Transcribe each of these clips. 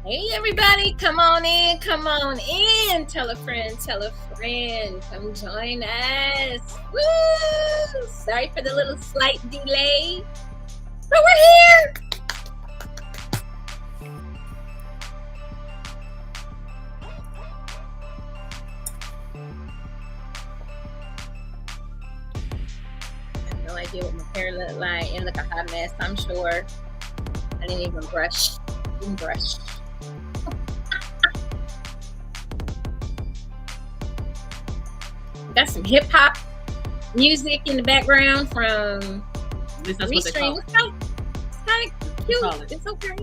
Hey everybody, come on in, tell a friend, come join us. Woo! Sorry for the little slight delay, but we're here. I have no idea what my hair looked like. It looked a hot mess, I'm sure. I didn't even brush. Got some hip hop music in the background from Restream. It's kind of cute. It's okay.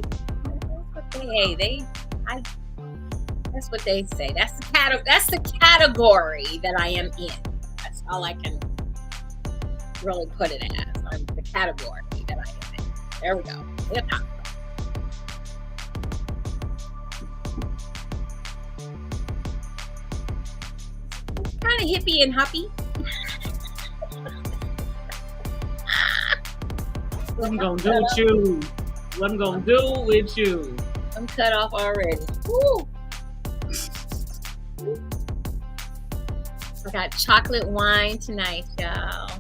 That's what they say. That's the category that I am in. That's all I can really put it as. I'm the category that I am in. There we go. Hip hop. Kind of hippie and hoppy. What I'm gonna do with you? What I'm gonna do with you? I'm cut off already. Woo. I got chocolate wine tonight, y'all.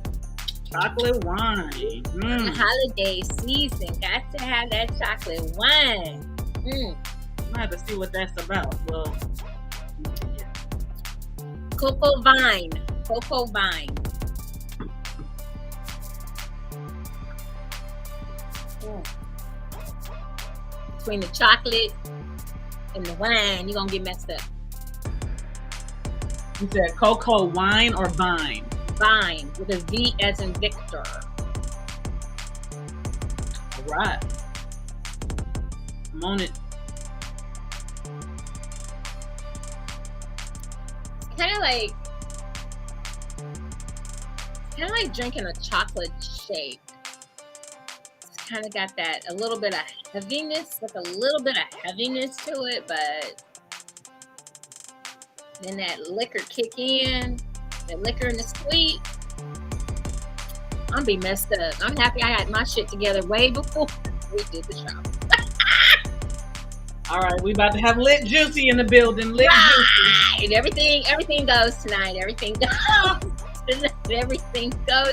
Chocolate wine. The holiday season, got to have that chocolate wine. I have to see what that's about. Well. Cocoa vine. Between the chocolate and the wine, you're gonna get messed up. You said cocoa wine or vine? Vine with a V as in Victor. All right. I'm on it. Kind of like drinking a chocolate shake. It's kind of got that a little bit of heaviness to it, but then that liquor kick in, the liquor and the sweet. I'm be messed up. I'm happy I had my shit together way before we did the show. All right, we about to have lit JewCee in the building. JewCee. Everything goes tonight. Everything goes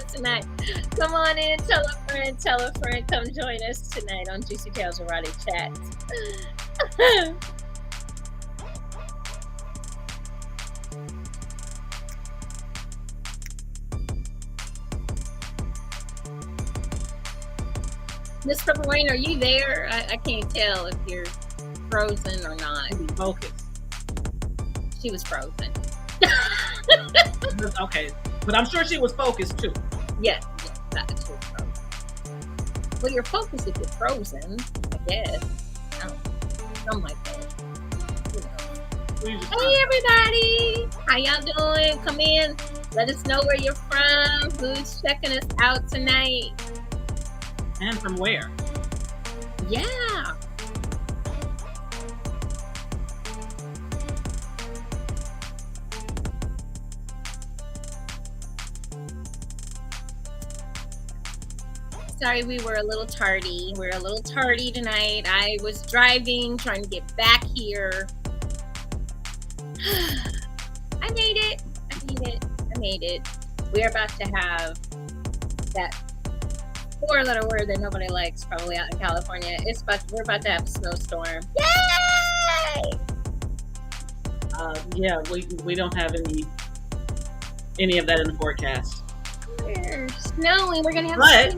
tonight. Come on in, tell a friend. Come join us tonight on JewCee Tales Erotic Chats. Miss Purple Rain, are you there? I can't tell if you're frozen or not. Focus. She was frozen. Okay, but I'm sure she was focused too. Yes, she was frozen. Well, you're focused if you're frozen, I guess. Something like that. Hey everybody, how y'all doing? Come in. Let us know where you're from. Who's checking us out tonight? And from where? Yeah. Sorry, we were a little tardy. We're a little tardy tonight. I was driving, trying to get back here. I made it. We're about to have that 4-letter word that nobody likes, probably out in California. We're about to have a snowstorm. Yay! Yeah, we don't have any of that in the forecast. We're snowing. We're gonna have.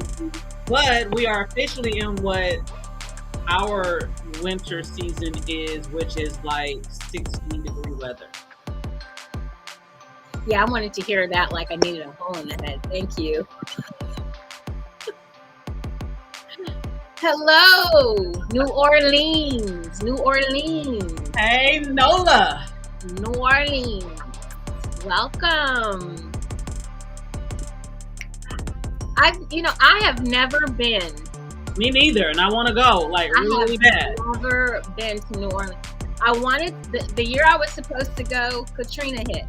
But we are officially in what our winter season is, which is like 60-degree weather. Yeah, I wanted to hear that like I needed a hole in the head. Thank you. Hello, New Orleans. Hey, Nola. New Orleans. Welcome. I have never been Me neither, and I want to go like I really, have really bad. never been to New Orleans. I wanted the year I was supposed to go. Katrina hit.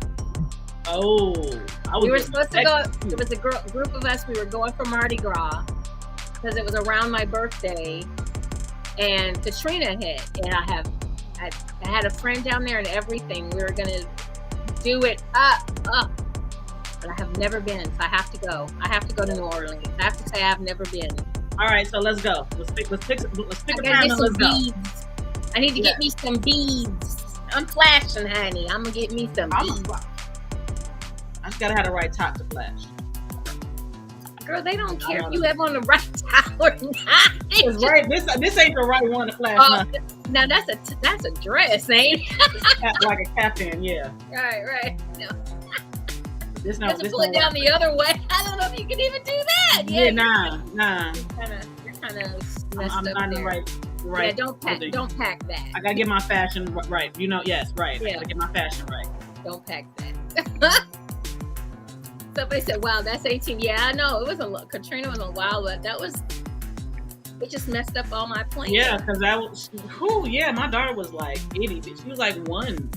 Oh, I was. We were supposed to go. Texas, It was a group of us. We were going for Mardi Gras because it was around my birthday, and Katrina hit. And I had a friend down there and everything. We were gonna do it up, but I have never been. So I have to go. I have to go to New Orleans. I have to say I've never been. All right, so let's go. Let's pick I a gotta time get and some let's go. beads. I need to Yeah. get me some beads. I'm flashing, honey. I'm gonna get me some beads. I just gotta have the right top to flash. Girl, they don't care if you have on the right towel or not. It's right. This ain't the right one to flash. Oh, now that's a dress, ain't it? Like a captain, yeah. Right. No. This You have to pull it down the other way. I don't know if you can even do that. Yeah, nah. You're kind of messed I'm up not in the there. right. Yeah, don't pack that. I gotta get my fashion right. You know, yes, right. Yeah. I gotta get my fashion right. Don't pack that. Somebody said, "Wow, that's 18." Yeah, I know it was Katrina was a while, but it just messed up all my plans. Yeah, because that was. Yeah, my daughter was like itty. She was like 1.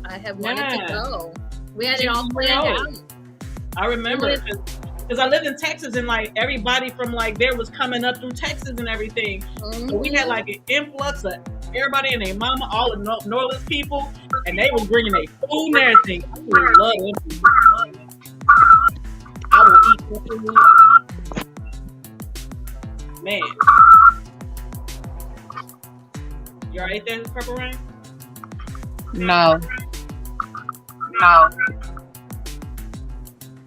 I have wanted to go. We had it all planned out. I remember because I lived in Texas and like everybody from like there was coming up through Texas and everything. Mm-hmm. So we had like an influx of everybody and their mama, all the New Orleans people, and they was bringing their food and everything. I would love it. I will eat the food. Man. You alright there, Purple Rain? No.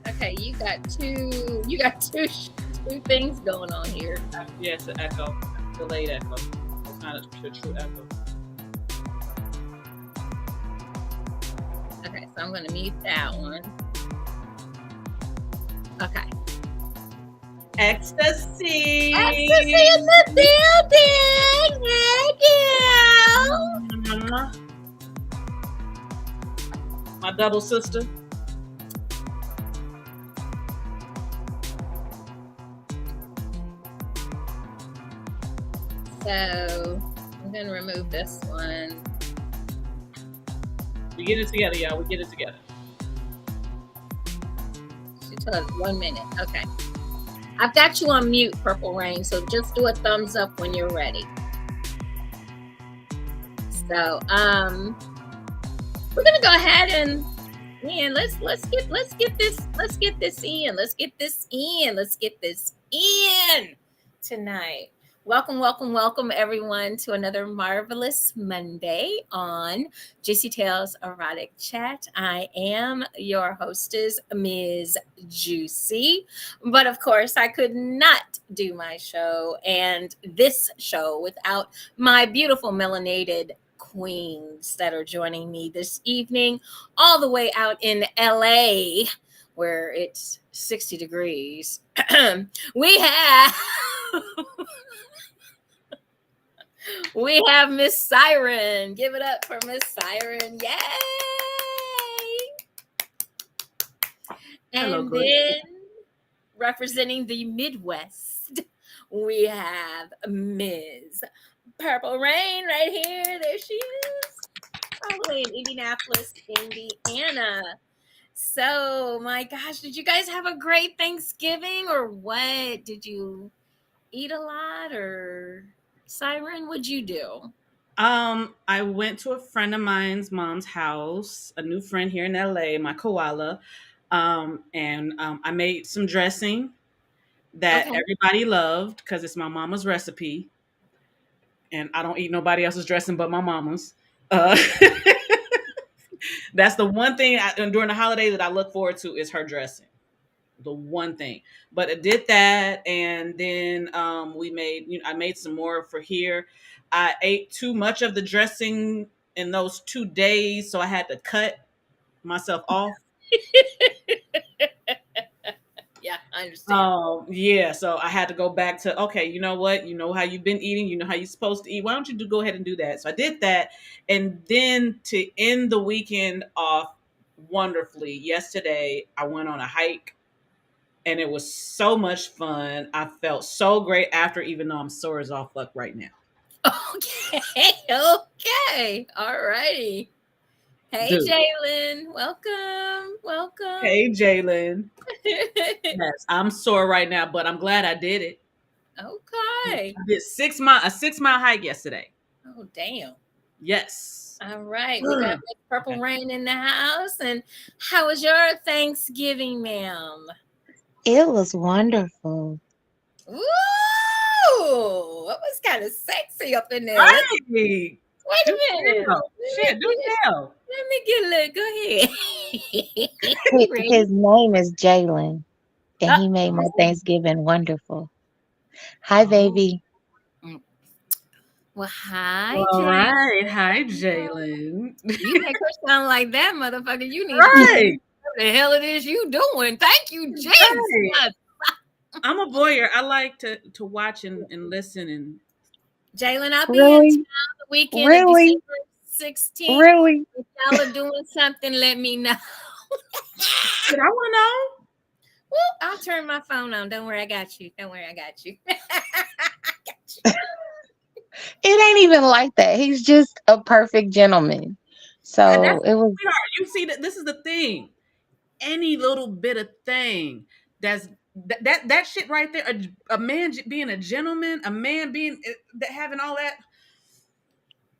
Okay, you got two things going on here. Yeah, it's an echo. Delayed echo. It's not a true echo. Okay, so I'm gonna mute that one. Okay. Ecstasy! Ecstasy in the building! Thank you! My double sister. So I'm gonna remove this one. We get it together, y'all. We get it together. She told us 1 minute. Okay. I've got you on mute, Purple Rain, so just do a thumbs up when you're ready. So we're gonna go ahead and let's get this in tonight. Welcome everyone to another marvelous Monday on JewCee Tales Erotic Chat. I am your hostess, Ms. JewCee. But of course, I could not do my show and this show without my beautiful melanated queens that are joining me this evening, all the way out in LA, where it's 60 degrees. We have Miss Siren. Give it up for Miss Siren. Yay! And then representing the Midwest, we have Ms. Purple Rain right here. There she is. All the way in Indianapolis, Indiana. So, my gosh, did you guys have a great Thanksgiving or what? Did you eat a lot or... Siren, what'd you do? I went to a friend of mine's mom's house, a new friend here in LA, my koala. And I made some dressing that everybody loved because it's my mama's recipe. And I don't eat nobody else's dressing but my mama's. That's the one thing during the holiday that I look forward to is her dressing. The one thing, but I did that, and then I made some more for here. I ate too much of the dressing in those 2 days, so I had to cut myself off. Yeah, I understand. Yeah, so I had to go back to, okay, you know what? You know how you've been eating, you know how you're supposed to eat. Why don't you go ahead and do that? So I did that. And then to end the weekend off wonderfully, yesterday I went on a hike and it was so much fun. I felt so great after, even though I'm sore as all fuck right now. Okay, okay, all righty. Hey, Dude. Jalen, welcome. Hey, Jalen. Yes, I'm sore right now, but I'm glad I did it. Okay. I did a 6 mile hike yesterday. Oh, damn. Yes. All right, we got Miss Purple Rain in the house. And how was your Thanksgiving, ma'am? It was wonderful. Ooh, it was kind of sexy up in there. Right. Wait Do a minute. tell. Shit, do tell. Let me get a look. Go ahead. Ready? His name is Jalen, and he made my Oh. Thanksgiving wonderful. Hi, baby. Well, hi, All Jalen. right. Hi, Jalen. You make her sound like that, motherfucker. You need to Right. what the hell it is you doing. Thank you, Jesus. Right. I'm a voyeur. I like to watch and listen and Jalen, I'll be in Really? town the weekend of Really? December 16th. Really? If y'all are doing something, let me know. Did I want to know? Well, I'll turn my phone on. Don't worry, I got you. Don't worry, I got you. It ain't even like that. He's just a perfect gentleman. So That's it was. sweetheart. You see that this is the thing. Any little bit of thing that shit right there. A man being a gentleman, a man being having all that.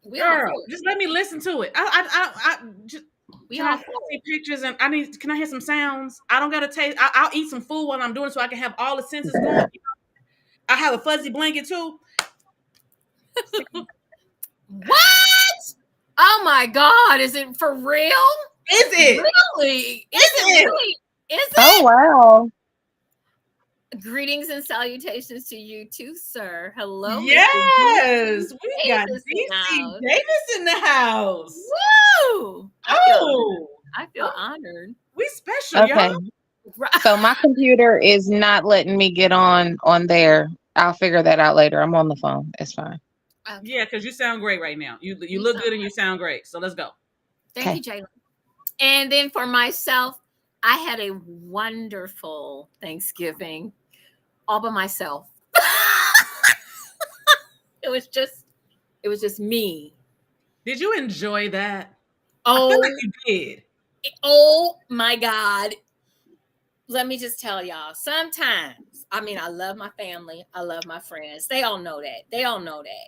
We all Girl, for it. just let me listen to it. I just We can all I for see it. pictures and can I hear some sounds? I don't gotta taste. I'll eat some food while I'm doing it so I can have all the senses going. I have a fuzzy blanket too. What? Oh my God! Is it for real? Is it? Really? Is it really? Is Oh it? wow! Greetings and salutations to you too, sir. Hello, Mr. Yes, we got Davis in the DC house. Davis in the house. Woo! Oh, I feel honored. we special, Okay, y'all. so my computer is not letting me get on there. I'll figure that out later. I'm on the phone. It's fine. Okay. Yeah, because you sound great right now. You look good and you sound great. So let's go. Thank you, Jalen. And then for myself, I had a wonderful Thanksgiving all by myself. It was just me. Did you enjoy that? I Oh, feel like you did. oh my God. Let me just tell y'all, sometimes, I mean, I love my family. I love my friends. They all know that. They all know that.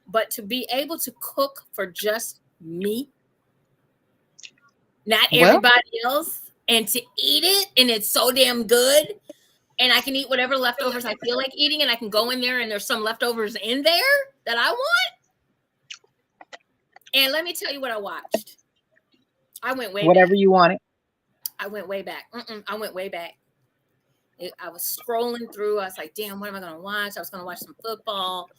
But to be able to cook for just me, not Well, everybody else, and to eat it, and it's so damn good, and I can eat whatever leftovers I feel like eating, and I can go in there and there's some leftovers in there that I want. And let me tell you what I watched. I went way whatever back. you wanted. I went way back. I went way back. I was scrolling through. I was like, damn, what am I going to watch? I was going to watch some football.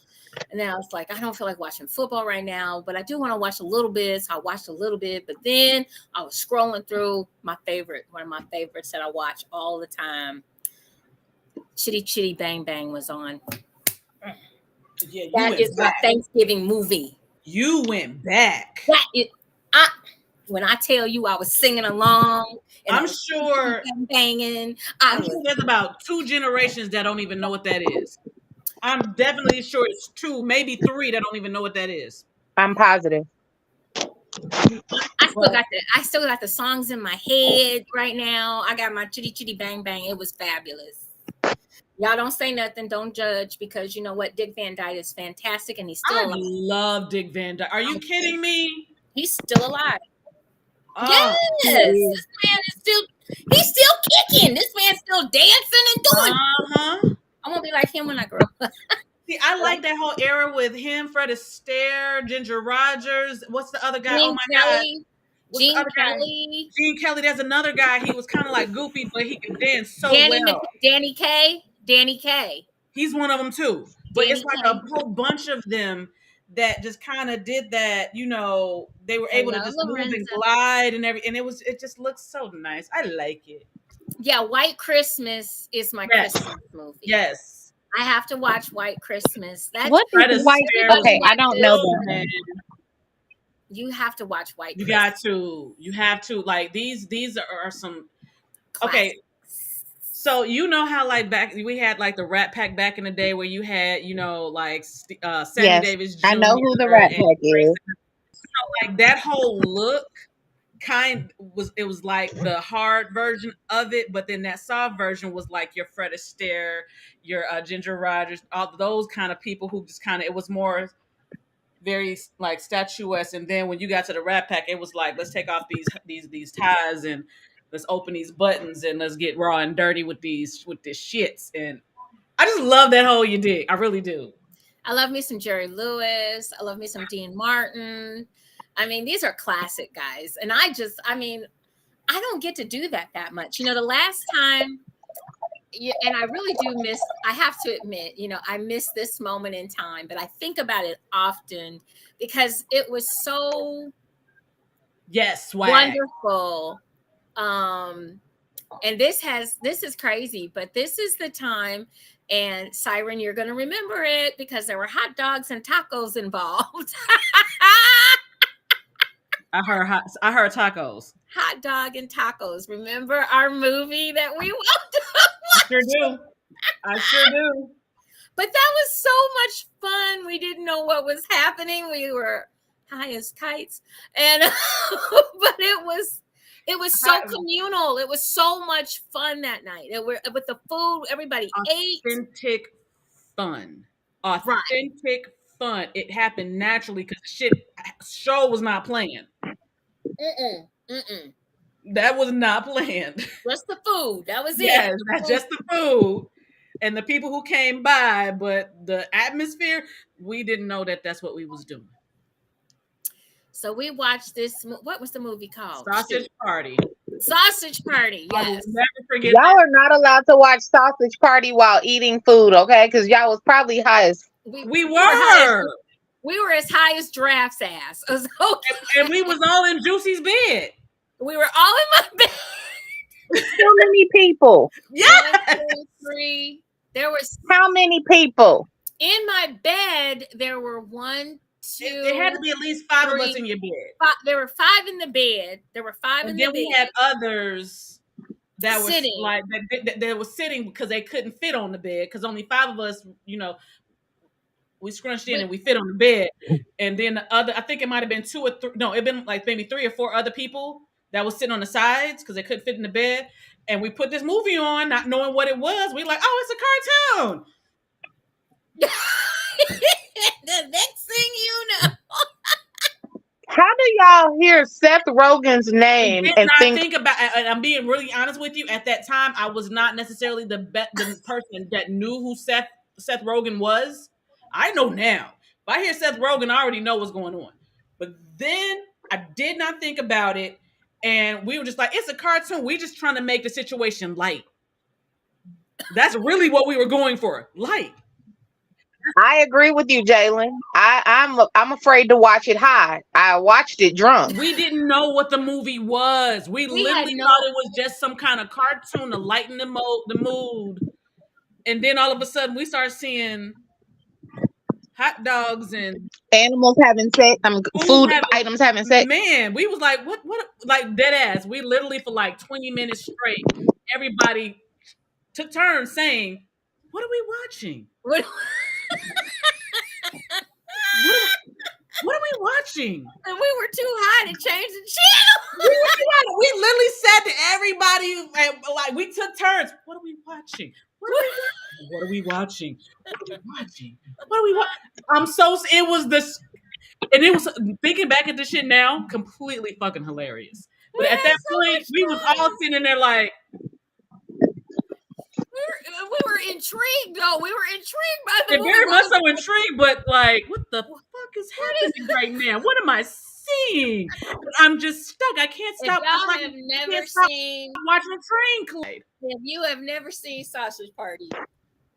And then I was like, I don't feel like watching football right now, but I do want to watch a little bit. So I watched a little bit. But then I was scrolling through one of my favorites that I watch all the time. Chitty Chitty Bang Bang was on. Yeah, That is my Thanksgiving movie. You went back. When I tell you I was singing along, and I'm sure banging. I'm sure there's about 2 generations that don't even know what that is. I'm definitely sure it's 2, maybe 3 that don't even know what that is. I'm positive. I still got the songs in my head right now. I got my Chitty Chitty Bang Bang. It was fabulous. Y'all don't say nothing. Don't judge, because you know what? Dick Van Dyke is fantastic, and he's still alive. I love Dick Van Dyke. Are you kidding me? He's still alive. Oh, Yes, this man is he's still kicking. This man's still dancing and doing. I won't be like him when I grow up. See, I like that whole era with him, Fred Astaire, Ginger Rogers. What's the other guy? Gene Kelly. What's the other guy? Gene Kelly. There's another guy. He was kind of like goofy, but he could dance so well. Danny Kaye. He's one of them too. But Danny it's like Kaye. a whole bunch of them that just kind of did that. You know, they were able to just move and glide and everything. And it just looks so nice. I like it. Yeah, White Christmas is my Christmas movie. Yes. I have to watch White Christmas. What is White? Okay, I don't know that. You have to watch White You Christmas. got to. You have to. Like these are some. Classics. Okay. So you know how like back we had like the Rat Pack back in the day where you had like Sammy Yes, Davis I know Jr. who the Rat and Pack is. like that whole look it was like the hard version of it, but then that soft version was like your Fred Astaire, your Ginger Rogers, all those kind of people who just kind of it was more very like statuesque. And then when you got to the Rat Pack, it was like let's take off these ties and let's open these buttons and let's get raw and dirty with this shits. And I just love that whole you dig. I really do. I love me some Jerry Lewis. I love me some Dean Martin. I mean, these are classic guys. And I mean, I don't get to do that much. The last time, and I really do miss, I have to admit, I miss this moment in time, but I think about it often because it was so Yes, swag. wonderful. And this is crazy, but this is the time. And Siren, you're going to remember it because there were hot dogs and tacos involved. I heard tacos. Hot dog and tacos. Remember our movie that we watched? I sure do. I sure do. But that was so much fun. We didn't know what was happening. We were high as kites, and but it was so communal. It was so much fun that night. With the food, everybody ate. Authentic fun. Authentic fun. It happened naturally because the show was not planned. That was not planned. Just the food. That was it. Yes, that's just the food and the people who came by, but the atmosphere, we didn't know that's what we was doing. So we watched this. What was the movie called? Sausage Party. Sausage Party. Yes. I will never forget. Y'all are not allowed to watch Sausage Party while eating food, okay? Because y'all was probably high as we were. We were as high as giraffe's ass. Okay. And we was all in JewCee's bed. We were all in my bed. So many people. Yeah. 1, 2, 3. There was how many people in my bed? There were 1, 2. There had to be at least 5 of us in your bed. There were 5 in the bed. There were 5 in the bed. And then we had others that were sitting. like that was sitting because they couldn't fit on the bed because only 5 of us, we scrunched in and we fit on the bed. And then the other, I think it might have been 2 or 3. No, it'd been like maybe 3 or 4 other people that was sitting on the sides because they couldn't fit in the bed. And we put this movie on, not knowing what it was. We like, oh, it's a cartoon. The next thing you know. How do y'all hear Seth Rogen's name and think about? And I'm being really honest with you. At that time, I was not necessarily the person that knew who Seth Rogen was. I know now. If I hear Seth Rogen, I already know what's going on. But then I did not think about it, and we were just like, it's a cartoon. We're just trying to make the situation light. That's really what we were going for, light. I agree with you, Jalen. I'm afraid to watch it high. I watched it drunk. We didn't know what the movie was. We literally thought it was just some kind of cartoon to lighten the mood. And then all of a sudden, we start seeing hot dogs and animals having sex. Food items having sex. Man, we was like, what? Like dead ass. We literally for like 20 minutes straight, everybody took turns saying, "What are we watching? What are we watching?" And we were too high to change the channel. We literally said to everybody, like we took turns. What are we watching? What are we watching? It was this, and it was thinking back at this shit now, completely fucking hilarious. But at that point, we was all sitting there like. We were intrigued, though. We were intrigued by the movie. Very much so intrigued, but like, what the fuck is happening right now? What am I seeing? I'm just stuck. I can't stop. If y'all have never seen watching a train collide. If you have never seen Sausage Party,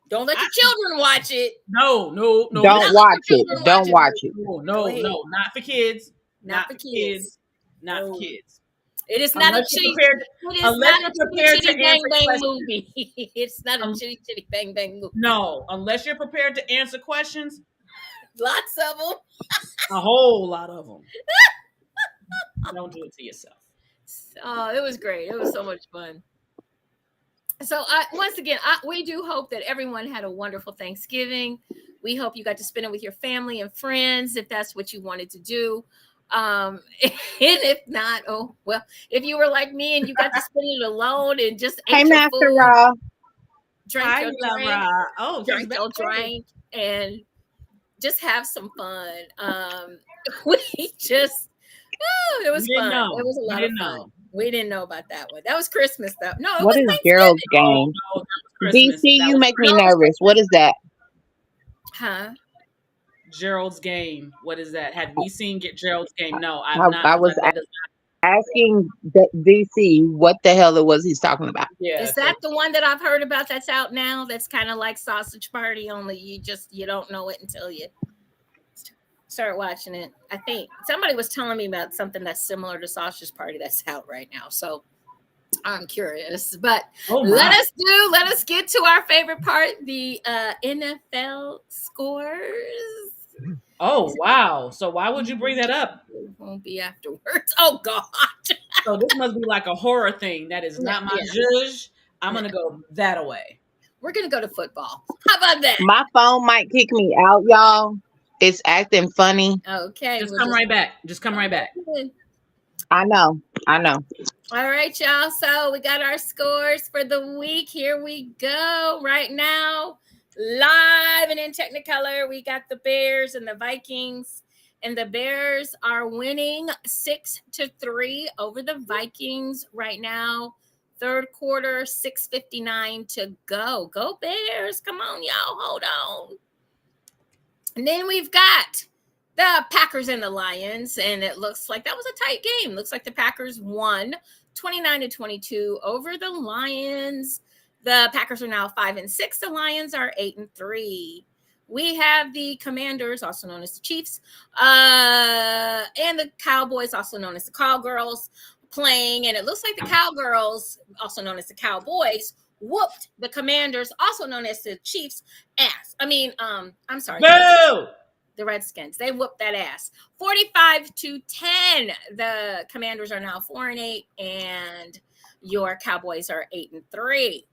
don't let your children watch it. No. Don't watch it. Don't watch it. No, not for kids. Not for kids. Not for kids. It is not a chitty bang bang movie. It's not a chitty bang bang movie. No, unless you're prepared to answer questions. Lots of them. A whole lot of them. Don't do it to yourself. Oh, it was great. It was so much fun. So once again, we do hope that everyone had a wonderful Thanksgiving. We hope you got to spend it with your family and friends if that's what you wanted to do. And if not, oh well, if you were like me and you got to spend it alone and just Hey, ate your Master food, Raw. drank Hi, your drink, Laura. Oh, she's drank back. your drink, and just have some fun. We just it We was didn't fun. It know. was a We lot of didn't fun. know. We didn't know about that one. That was Christmas though. No, it What was is Gerald's Thanksgiving. Oh game? no, that was DC, Christmas. That you was make me No, it was nervous. What Christmas. is that? Huh? Gerald's game. What is that? Have we seen get Gerald's game? No, I've not I because was that does asking DC what the hell it was he's talking about. yeah, Is because that the one that I've heard about that's out now? That's kind of like Sausage Party, only you don't know it until you start watching it. I think somebody was telling me about something that's similar to Sausage Party that's out right now. So I'm curious. But oh my. let us get to our favorite part, the NFL scores. Oh wow. So why would you bring that up? It won't be afterwards. Oh God. So this must be like a horror thing. That is No, not my yeah. judge. I'm No. gonna go that away. We're gonna go to football. How about that? My phone might kick me out, y'all. It's acting funny. Okay, Just we'll come just right back. Just come right back. I know. I know. all right, y'all. So we got our scores for the week. Here we go. Right now, live and in Technicolor, we got the Bears and the Vikings. And the Bears are winning 6-3 over the Vikings right now. Third quarter, 6:59 to go. Go Bears. Come on, y'all. Hold on. And then we've got the Packers and the Lions, and it looks like that was a tight game. Looks like the Packers won 29-22 over the Lions. The Packers are now 5-6. The Lions are 8-3. We have the Commanders, also known as the Chiefs, and the Cowboys, also known as the Cowgirls, playing. And it looks like the Cowgirls, also known as the Cowboys, whooped the Commanders, also known as the Chiefs, ass. I'm sorry, Boo! the Redskins. They whooped that ass. 45-10. The Commanders are now 4-8, and your Cowboys are 8-3.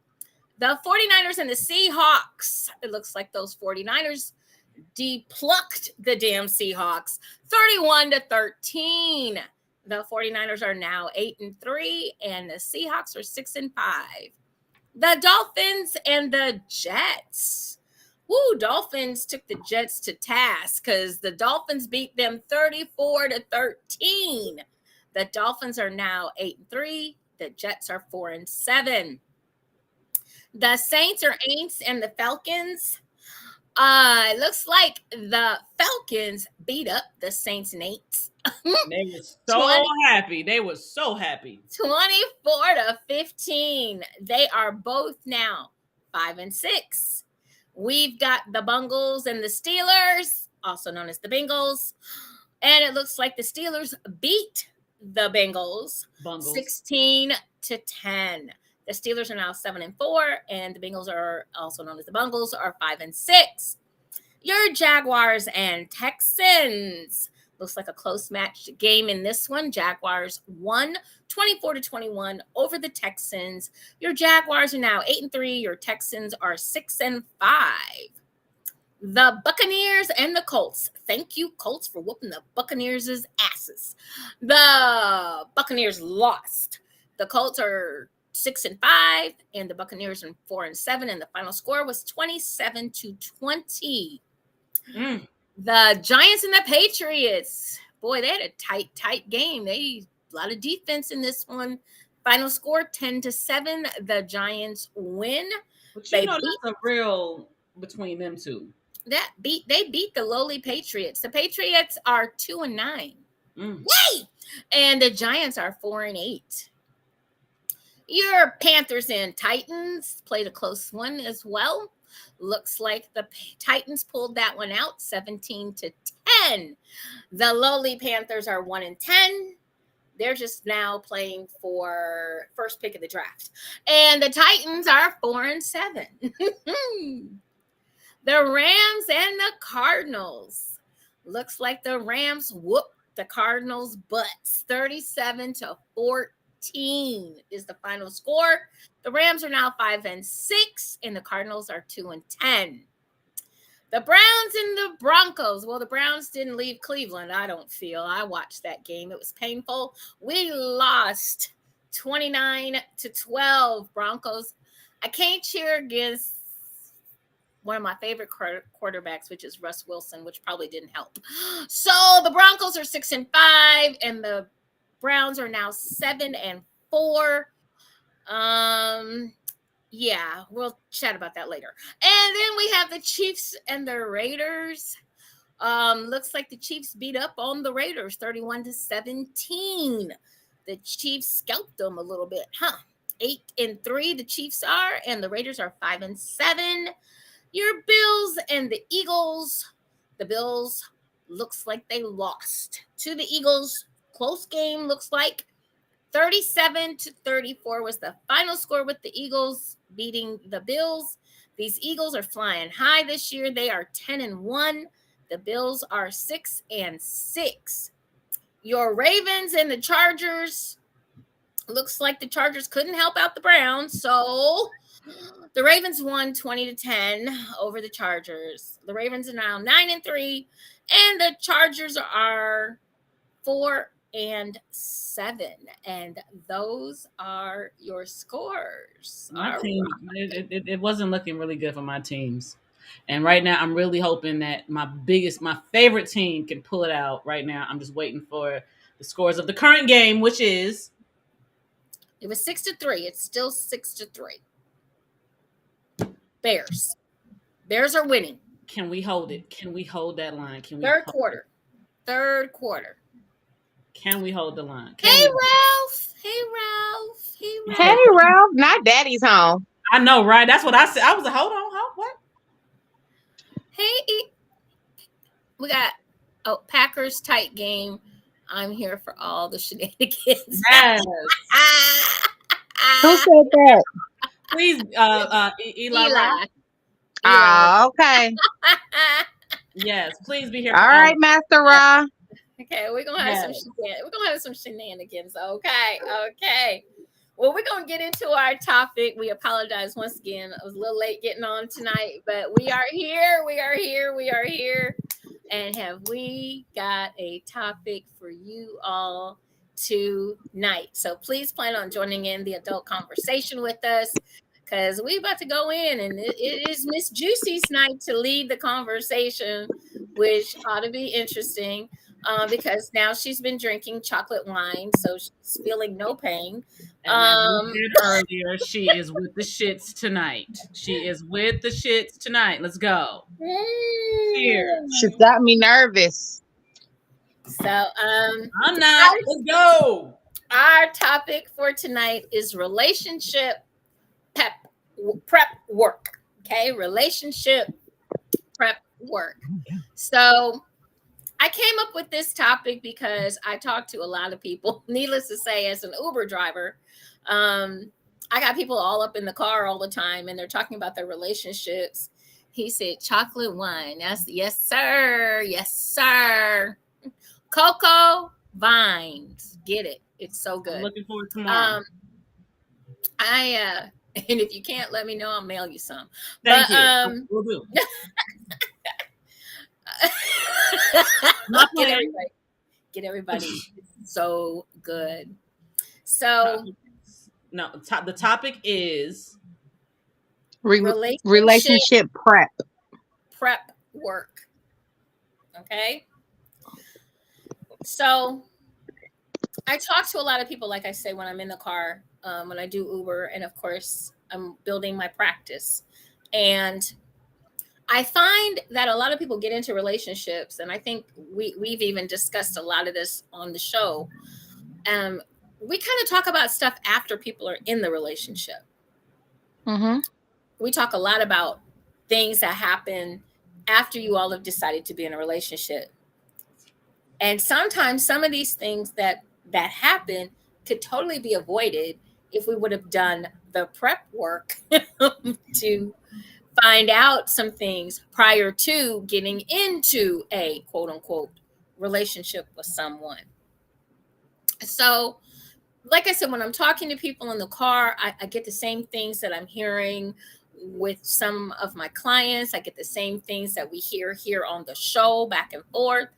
The 49ers and the Seahawks. It looks like those 49ers deplucked the damn Seahawks 31-13. The 49ers are now 8-3, and the Seahawks are 6-5. The Dolphins and the Jets. Woo, Dolphins took the Jets to task because the Dolphins beat them 34-13. The Dolphins are now 8-3. The Jets are 4-7. The Saints are Aints and the Falcons. It looks like the Falcons beat up the Saints and Aints. They were so happy. They were so happy. 24-15. They are both now 5-6. We've got the Bungles and the Steelers, also known as the Bengals. And it looks like the Steelers beat the Bengals 16-10. The Steelers are now 7-4, and the Bengals are also known as the Bungles are 5-6. Your Jaguars and Texans. Looks like a close match game in this one. Jaguars won 24-21 over the Texans. Your Jaguars are now 8-3. Your Texans are 6-5. The Buccaneers and the Colts. Thank you, Colts, for whooping the Buccaneers' asses. The Buccaneers lost. The Colts are 6-5, and the Buccaneers are 4-7, and the final score was 27-20. The Giants and the Patriots. Boy, they had a tight game. A lot of defense in this one. Final score 10-7. The Giants win. But that's a real between them two. They beat the lowly Patriots. The Patriots are 2-9. Yay! And the Giants are 4-8. Your Panthers and Titans played a close one as well. Looks like the Titans pulled that one out 17-10. The lowly Panthers are 1-10. They're just now playing for first pick of the draft. And the Titans are 4-7. The Rams and the Cardinals. Looks like the Rams whooped the Cardinals' butts 37-14. 17 is the final score. The Rams are now 5-6, and the Cardinals are 2-10. The Browns and the Broncos. Well, the Browns didn't leave Cleveland, I don't feel. I watched that game. It was painful. We lost 29-12. Broncos. I can't cheer against one of my favorite quarterbacks, which is Russ Wilson, which probably didn't help. So the Broncos are 6-5, and the Browns are now 7-4. Yeah, we'll chat about that later. And then we have the Chiefs and the Raiders. Looks like the Chiefs beat up on the Raiders 31-17. The Chiefs scalped them a little bit, huh? 8-3 the Chiefs are, and the Raiders are 5-7. Your Bills and the Eagles. The Bills looks like they lost to the Eagles. Close game, looks like. 37-34 was the final score, with the Eagles beating the Bills. These Eagles are flying high this year. They are 10-1. The Bills are 6-6. Your Ravens and the Chargers. Looks like the Chargers couldn't help out the Browns, so the Ravens won 20-10 over the Chargers. The Ravens are now 9-3, and the Chargers are 4-7, and those are your scores. My team, it wasn't looking really good for my teams. And right now, I'm really hoping that my favorite team can pull it out right now. I'm just waiting for the scores of the current game, which is... It was 6-3. It's still 6-3. Bears. Bears are winning. Can we hold it? Can we hold that line? Third quarter. Can we hold the line? Hey, Ralph. Hey, Ralph. Not Daddy's home. I know, right? That's what I said. I was like, hold on. What? Hey, we got Packers tight game. I'm here for all the shenanigans. Yes. Who said that? Please, Eli. Oh, okay. Yes, please be here. All right, Master Ra. Okay, we're gonna have some shenanigans. Okay. Well, we're gonna get into our topic. We apologize once again. I was a little late getting on tonight, but we are here. And have we got a topic for you all tonight? So please plan on joining in the adult conversation with us, because we're about to go in, and it is Miss JewCee's night to lead the conversation, which ought to be interesting, because now she's been drinking chocolate wine, so she's feeling no pain. And as we said earlier, she is with the shits tonight. Let's go. Cheers. She's got me nervous. So, I'm not. Let's go. Our topic for tonight is relationship prep work. Okay, relationship prep work. So I came up with this topic because I talked to a lot of people. Needless to say, as an Uber driver, I got people all up in the car all the time, and they're talking about their relationships. He said, chocolate wine. That's yes, sir. Cocoa vines. Get it. It's so good. I'm looking forward to tomorrow. And if you can't let me know, I'll mail you some. Thank you. We'll do. Get everybody. It's so good. So no, the topic is relationship prep work. Okay. So I talk to a lot of people, like I say, when I'm in the car, when I do Uber, and of course I'm building my practice. And I find that a lot of people get into relationships, and I think we've even discussed a lot of this on the show. We kind of talk about stuff after people are in the relationship. Mm-hmm. We talk a lot about things that happen after you all have decided to be in a relationship. And sometimes some of these things that happen could totally be avoided if we would have done the prep work to find out some things prior to getting into a quote unquote relationship with someone. So like I said, when I'm talking to people in the car, I get the same things that I'm hearing with some of my clients. I get the same things that we hear here on the show, back and forth.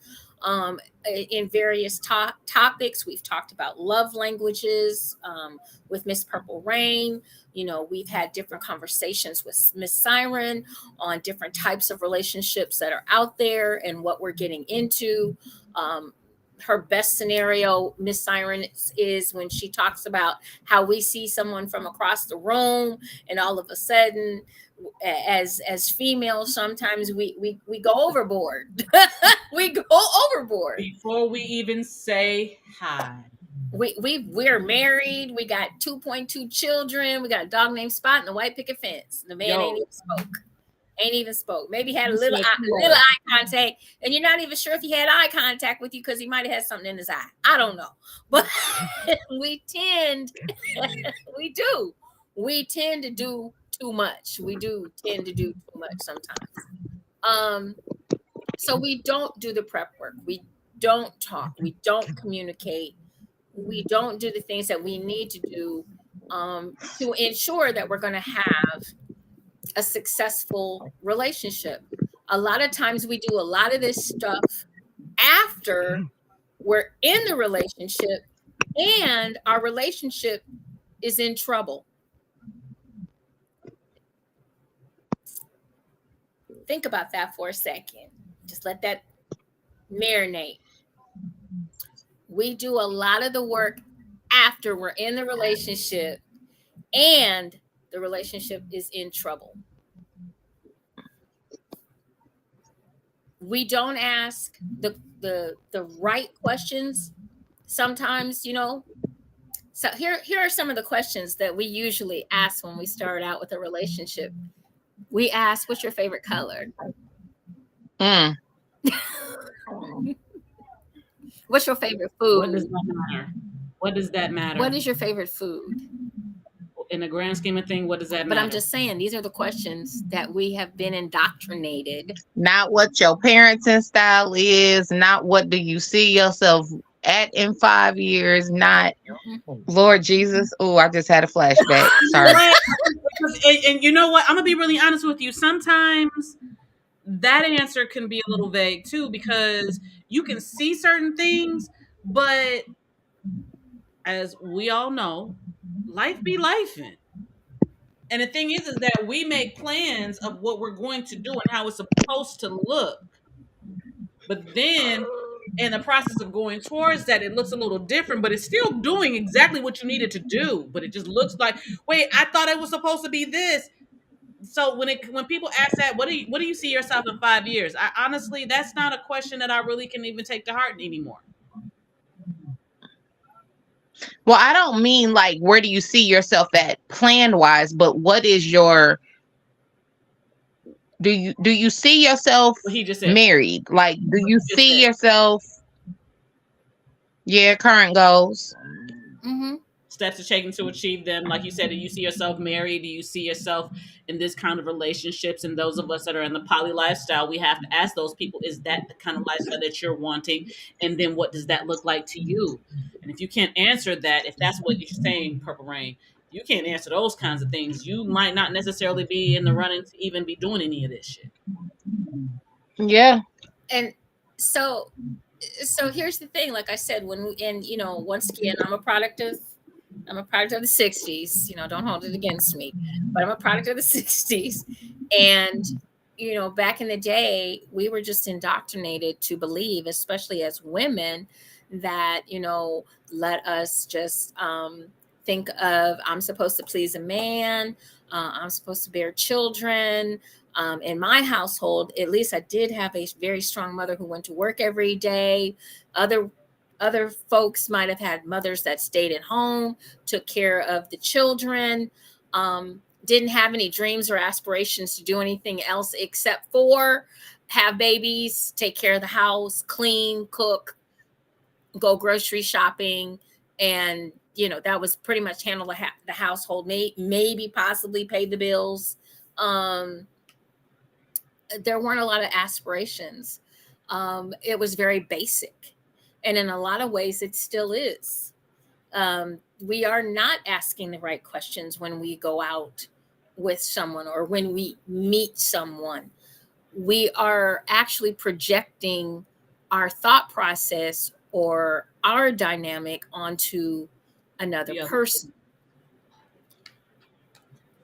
In various topics, we've talked about love languages with Miss Purple Rain. We've had different conversations with Miss Siren on different types of relationships that are out there and what we're getting into. Her best scenario, Miss Siren, is when she talks about how we see someone from across the room, and all of a sudden, as females, sometimes we go overboard. We go overboard. Before we even say hi. We're married. We got 2.2 children. We got a dog named Spot and a white picket fence. The man ain't even spoke. Maybe had a little eye contact, and you're not even sure if he had eye contact with you because he might have had something in his eye. I don't know, but we tend to do too much. We do tend to do too much sometimes. So we don't do the prep work. We don't talk. We don't communicate. We don't do the things that we need to do to ensure that we're going to have a successful relationship. A lot of times we do a lot of this stuff after we're in the relationship and our relationship is in trouble. Think about that for a second. Just let that marinate. We do a lot of the work after we're in the relationship and the relationship is in trouble. We don't ask the right questions sometimes. So here are some of the questions that we usually ask when we start out with a relationship. We ask, what's your favorite color? What's your favorite food? What does that matter? What does that matter? What is your favorite food? In the grand scheme of things, what does that matter? But I'm just saying, these are the questions that we have been indoctrinated. Not what your parenting style is, not what do you see yourself at in 5 years, not Lord Jesus. Oh, I just had a flashback. Sorry. And you know what? I'm gonna be really honest with you. Sometimes that answer can be a little vague too, because you can see certain things, but as we all know, life be lifing. And the thing is that we make plans of what we're going to do and how it's supposed to look. But then in the process of going towards that, it looks a little different, but it's still doing exactly what you needed to do. But it just looks like, wait, I thought it was supposed to be this. So when people ask that, what do you see yourself in 5 years? I honestly, that's not a question that I really can even take to heart anymore. Well, I don't mean like where do you see yourself at plan wise, but what is your do you see yourself What he just said. married? Like do you see yourself current goals? Steps to taking to achieve them. Like you said, do you see yourself married? Do you see yourself in this kind of relationships? And those of us that are in the poly lifestyle, we have to ask those people, is that the kind of lifestyle that you're wanting? And then what does that look like to you? And if you can't answer that, if that's what you're saying, Purple Rain, you can't answer those kinds of things, you might not necessarily be in the running to even be doing any of this shit. Yeah. And so here's the thing, like I said, once again, I'm a product of the 60s, don't hold it against me, but I'm a product of the 60s. And, back in the day, we were just indoctrinated to believe, especially as women, that, let us just think of, I'm supposed to please a man, I'm supposed to bear children. In my household, at least I did have a very strong mother who went to work every day. Other folks might have had mothers that stayed at home, took care of the children, didn't have any dreams or aspirations to do anything else except for have babies, take care of the house, clean, cook, go grocery shopping. And, that was pretty much handle the household, maybe possibly pay the bills. There weren't a lot of aspirations. It was very basic. And in a lot of ways, it still is. We are not asking the right questions when we go out with someone or when we meet someone. We are actually projecting our thought process or our dynamic onto another Yeah. person.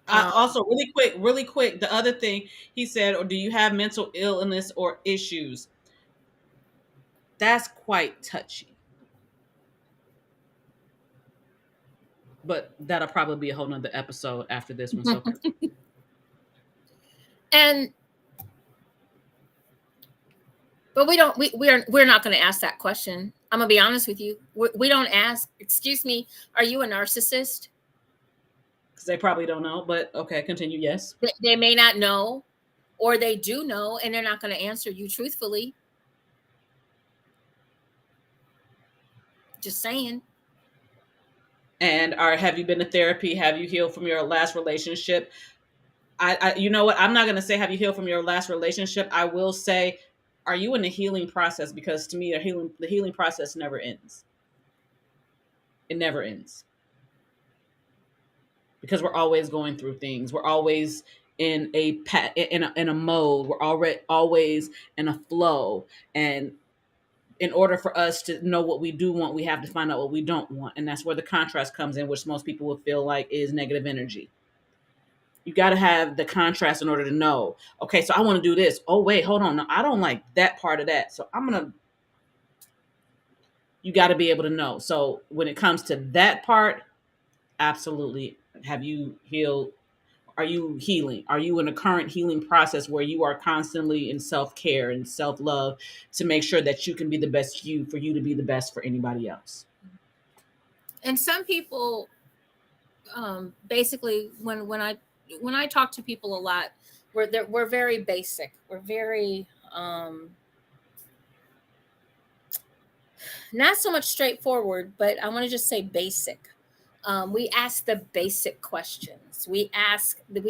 Also, really quick, the other thing he said, or do you have mental illness or issues? That's quite touchy. But that'll probably be a whole nother episode after this one. So And but we're not going to ask that question. I'm gonna be honest with you. We don't ask, excuse me, are you a narcissist? because they probably don't know. But okay, continue. Yes. They may not know, or they do know, and they're not going to answer you truthfully. Just saying. And have you been to therapy? Have you healed from your last relationship? You know what? I'm not going to say have you healed from your last relationship. I will say, are you in the healing process? Because to me, the healing process never ends. It never ends because we're always going through things. We're always in a mode. We're already always in a flow, and in order for us to know what we do want, we have to find out what we don't want, and that's where the contrast comes in, which most people would feel like is negative energy. You got to have the contrast in order to know, okay, so I want to do this. Oh, wait, hold on. No, I don't like that part of that. So you got to be able to know. So when it comes to that part, absolutely. Have you healed? Are you healing? Are you in a current healing process where you are constantly in self care and self love to make sure that you can be the best you for you to be the best for anybody else? And some people, basically, when I talk to people a lot, we're very basic. We're very not so much straightforward, but I want to just say basic. We ask the basic questions. We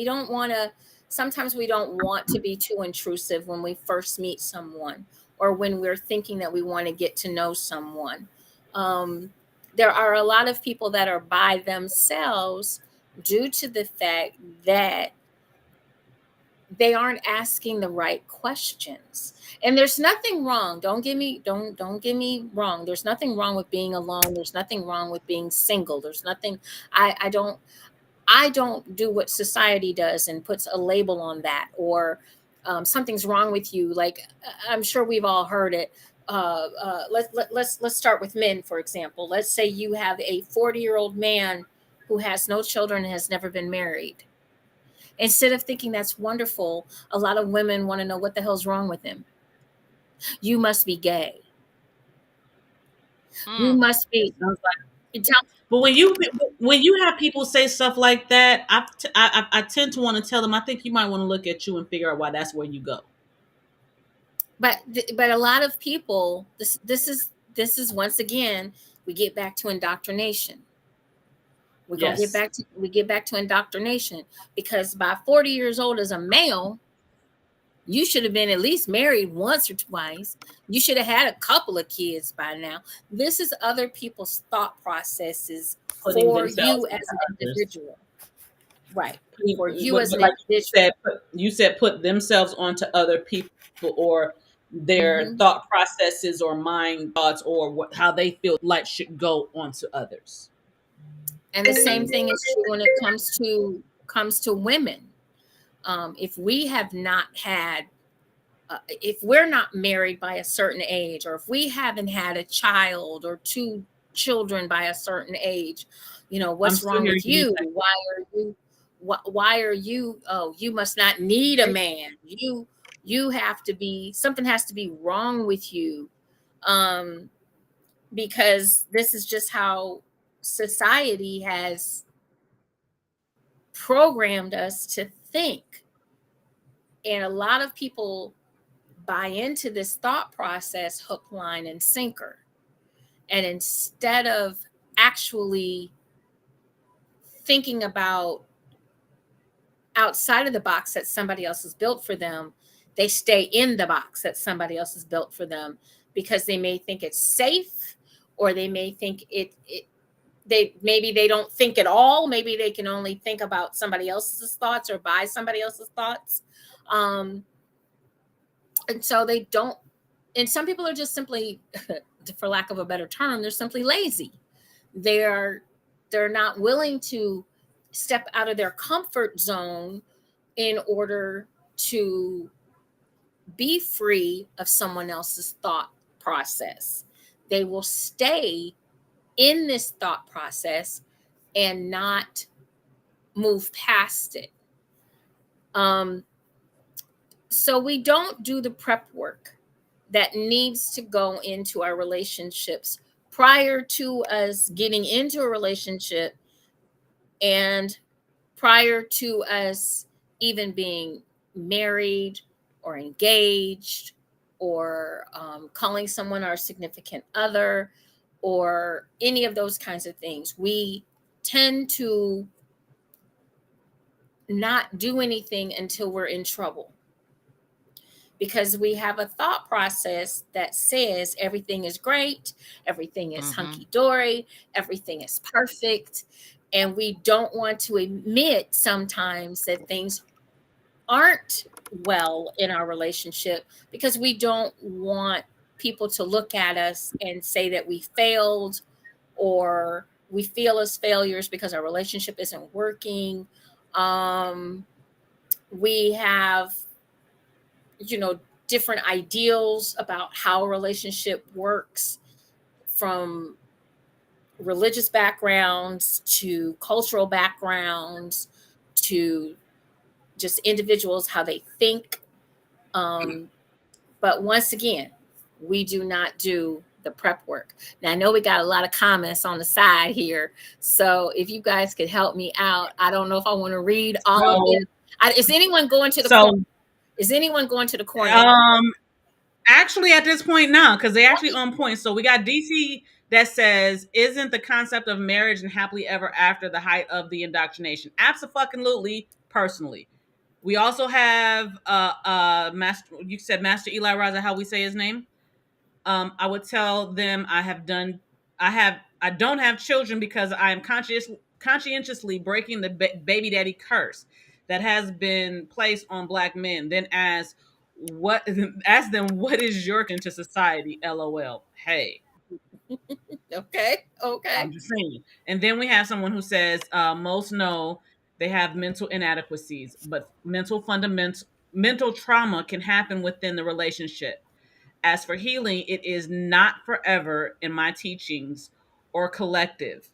don't want to, sometimes we don't want to be too intrusive when we first meet someone or when we're thinking that we want to get to know someone. There are a lot of people that are by themselves due to the fact that they aren't asking the right questions. And there's nothing wrong, don't get me wrong, there's nothing wrong with being alone, there's nothing wrong with being single, there's nothing, I don't do what society does and puts a label on that, or something's wrong with you. Like, I'm sure we've all heard it. Let's start with men, for example. Let's say you have a 40-year-old man who has no children and has never been married. Instead of thinking that's wonderful, a lot of women want to know what the hell's wrong with him. You must be gay. You must be. But when you have people say stuff like that, I tend to want to tell them. I think you might want to look at you and figure out why that's where you go. But a lot of people, this is once again, we get back to indoctrination. We're gonna get back to indoctrination, because by 40 years old as a male, you should have been at least married once or twice. You should have had a couple of kids by now. This is other people's thought processes for you as an individual. Right. For you as an individual. You said put themselves onto other people, or their thought processes or mind thoughts, or how they feel like should go onto others. And the same thing is true when it comes to women. If we have not had, if we're not married by a certain age, or if we haven't had a child or two children by a certain age, what's wrong with you? Why are you? Oh, you must not need a man. You have to be, something has to be wrong with you, because this is just how society has programmed us to think. And a lot of people buy into this thought process hook, line, and sinker. And instead of actually thinking about outside of the box that somebody else has built for them, they stay in the box that somebody else has built for them, because they may think it's safe, or they may think they don't think at all. Maybe they can only think about somebody else's thoughts or by somebody else's thoughts. Um, and so they don't, and some people are just simply, for lack of a better term, they're simply lazy. They're they're not willing to step out of their comfort zone in order to be free of someone else's thought process. They will stay in this thought process and not move past it. Um, so we don't do the prep work that needs to go into our relationships prior to us getting into a relationship and prior to us even being married or engaged or calling someone our significant other or any of those kinds of things. We tend to not do anything until we're in trouble because we have a thought process that says everything is great, everything is hunky dory, everything is perfect. And we don't want to admit sometimes that things aren't well in our relationship because we don't want people to look at us and say that we failed or we feel as failures because our relationship isn't working. We have, you know, different ideals about how a relationship works, from religious backgrounds to cultural backgrounds to just individuals, how they think. Um, but once again, we do not do the prep work. Now, I know we got a lot of comments on the side here. So if you guys could help me out, I don't know if I want to read all of So, it. Is anyone going to the corner? so Is anyone going to the corner? um, actually, at this point, now, because they actually on point. So we got DC that says, "Isn't the concept of marriage and happily ever after the height of the indoctrination?" Absolutely, personally. We also have Master. You said Master Eli Raza, how we say his name. I would tell them I don't have children because I am conscientiously breaking the baby daddy curse that has been placed on black men. Then what ask them what is your into society? LOL. Hey, Okay. Okay. I'm just saying. And then we have someone who says most know they have mental inadequacies, but mental trauma can happen within the relationship. As for healing, it is not forever in my teachings or collectives.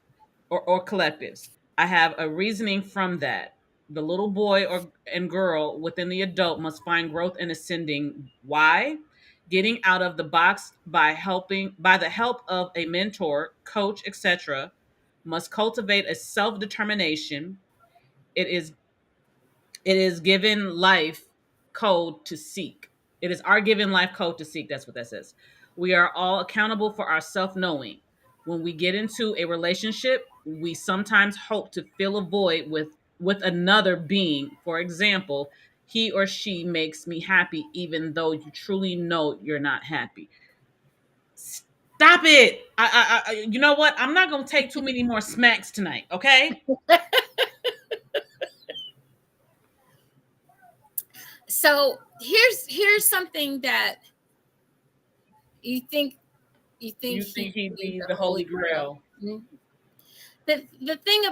I have a reasoning from that. The little boy or and girl within the adult must find growth in ascending. Why? Getting out of the box by the help of a mentor, coach, etc. Must cultivate a self-determination. It is it is given life code to seek. It is our given life code to seek. That's what that says. We are all accountable for our self knowing. When we get into a relationship, we sometimes hope to fill a void with another being. For example, he or she makes me happy, even though you truly know you're not happy. Stop it! You know what? I'm not gonna take too many more smacks tonight. Okay? So here's something that you think You he think he'd be be the the holy holy grail. grail? Mhm. The the thing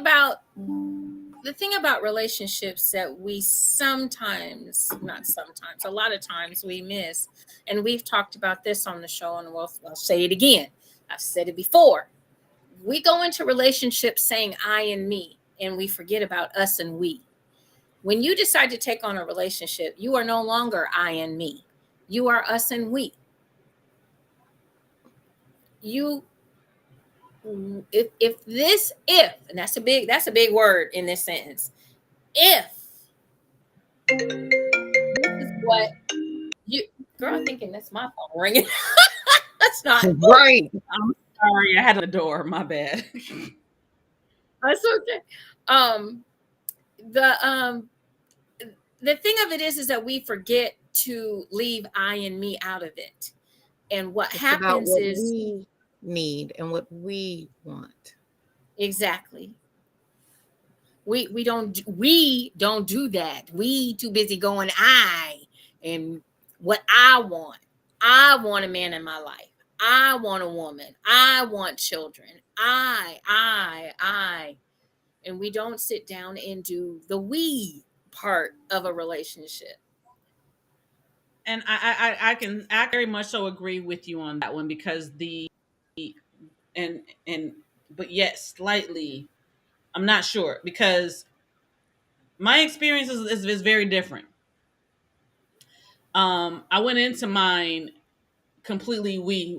about relationships that we sometimes, not sometimes, a lot of times we miss, and we've talked about this on the show, and I'll say it again. I've said it before. We go into relationships saying I and me, and we forget about us and we. When you decide to take on a relationship, you are no longer I and me. You are us and we. You if and that's a big word in this sentence. If this is what you girl, I'm thinking that's my phone ringing. That's not. Right. I'm sorry, I had the door. My bad. That's okay. Um the um the thing of it is that we forget to leave I and me out of it. And what It's about happens what is we need and what we want. Exactly. We don't do that. We too busy going and what I want. I want a man in my life. I want a woman. I want children. I. And we don't sit down and do the we part of a relationship. And I very much so agree with you on that one, because and but yet slightly, I'm not sure, because my experience is very different. I went into mine completely we.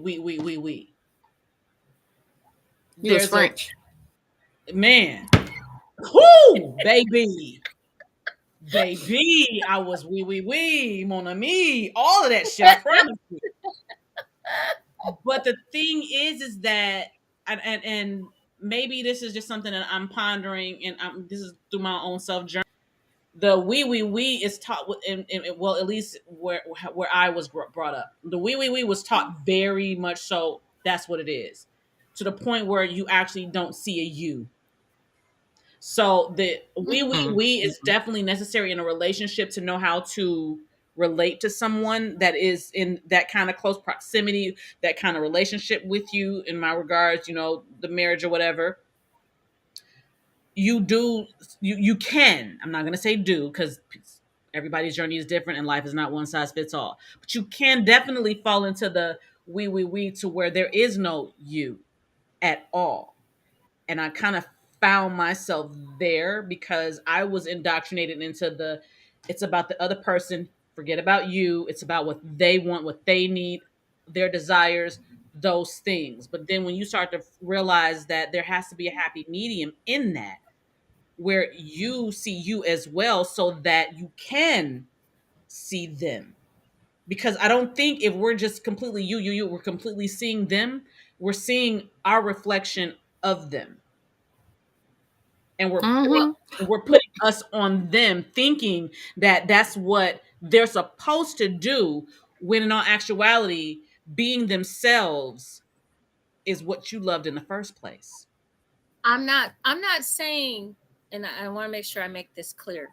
You was There's a French. man, whoo, baby, I was we, mon ami, all of that shit. I promise you. But the thing is that, and maybe this is just something that I'm pondering, and this is through my own self journey. The we is taught well, at least where I was brought up. The we was taught very much so. That's what it is, to the point where you actually don't see a you. So the Mm-hmm. we is definitely necessary in a relationship to know how to relate to someone that is in that kind of close proximity, that kind of relationship with you. In my regards, the marriage or whatever, you do, you can. I'm not gonna say do, because everybody's journey is different and life is not one size fits all. But you can definitely fall into the we to where there is no you at all. And I kind of found myself there because I was indoctrinated into it's about the other person, forget about you. It's about what they want, what they need, their desires, those things. But then when you start to realize that there has to be a happy medium in that, where you see you as well, so that you can see them. Because I don't think if we're just completely we're completely seeing them, we're seeing our reflection of them, and Mm-hmm. we're putting us on them, thinking that that's what they're supposed to do, when in all actuality, being themselves is what you loved in the first place. I'm not saying, and I want to make sure I make this clear.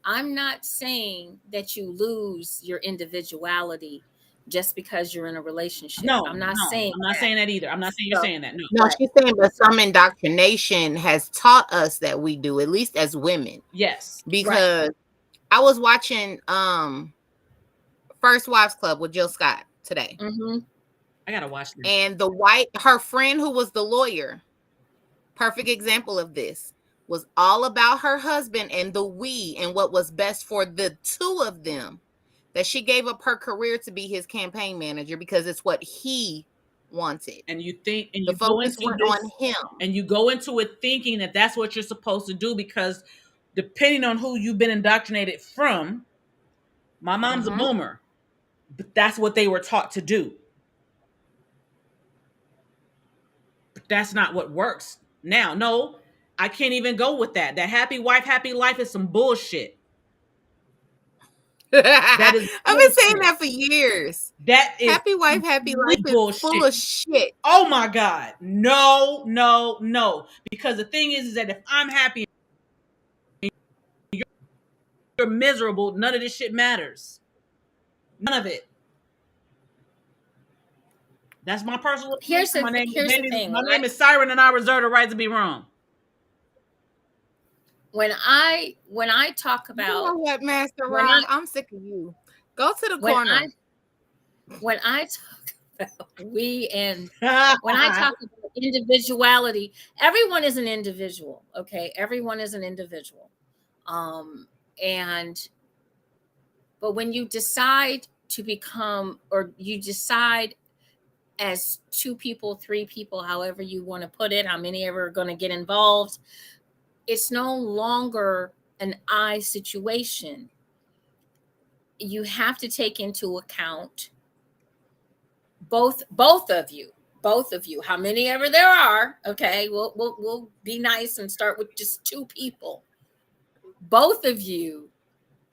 I'm not saying that you lose your individuality just because you're in a relationship. No, I'm not no, saying I'm not that. saying that either. I'm not saying you're So, saying that. No. No, right. she's saying, but some indoctrination has taught us that we do, at least as women. Yes. Right. Because I was watching First Wives Club with Jill Scott today. Mm-hmm. I gotta watch this. And her friend who was the lawyer, perfect example of this, was all about her husband and the we and what was best for the two of them. That she gave up her career to be his campaign manager because it's what he wanted. And you think, and The you go focus into went on this, him. and you go into it thinking that that's what you're supposed to do, because depending on who you've been indoctrinated from, my mom's a Mm-hmm. boomer, but that's what they were taught to do. But that's not what works now. No, I can't even go with that. That happy wife, happy life is some bullshit. That is I've been saying bullshit. that for years. That is Happy wife, happy life complete is full bullshit. of shit. Oh my God. No, no, no. Because the thing is that if I'm happy, you're miserable, none of this shit matters. None of it. That's my personal opinion. Here's the thing. My name is Siren, and I reserve the right to be wrong. When I talk You know about what, Master when I Rob? I'm sick of you. Go to the when I corner. when I talk about we and when I talk about individuality, everyone is an individual. Okay, everyone is an individual. Um, and but when you decide to become, or you decide as two people, three people, however you want to put it, how many ever are going to get involved, it's no longer an I situation. You have to take into account both of you, how many ever there are. Okay, we'll be nice and start with just two people. Both of you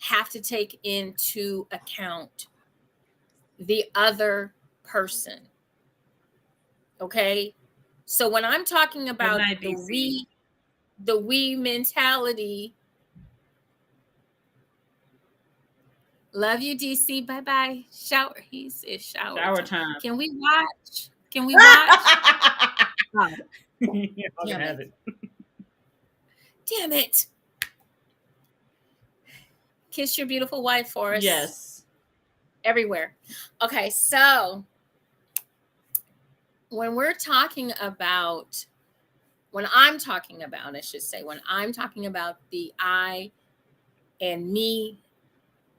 have to take into account the other person. Okay, So when I'm talking about night, DC. the we mentality. Love you, DC. Bye bye. Shower. He said Shower time. Can we watch? Can we watch? Oh, Y'all can damn have it. it. Damn it. Kiss your beautiful wife for us. Yes. Everywhere. Okay, so when I'm talking about, I should say, when I'm talking about the I and me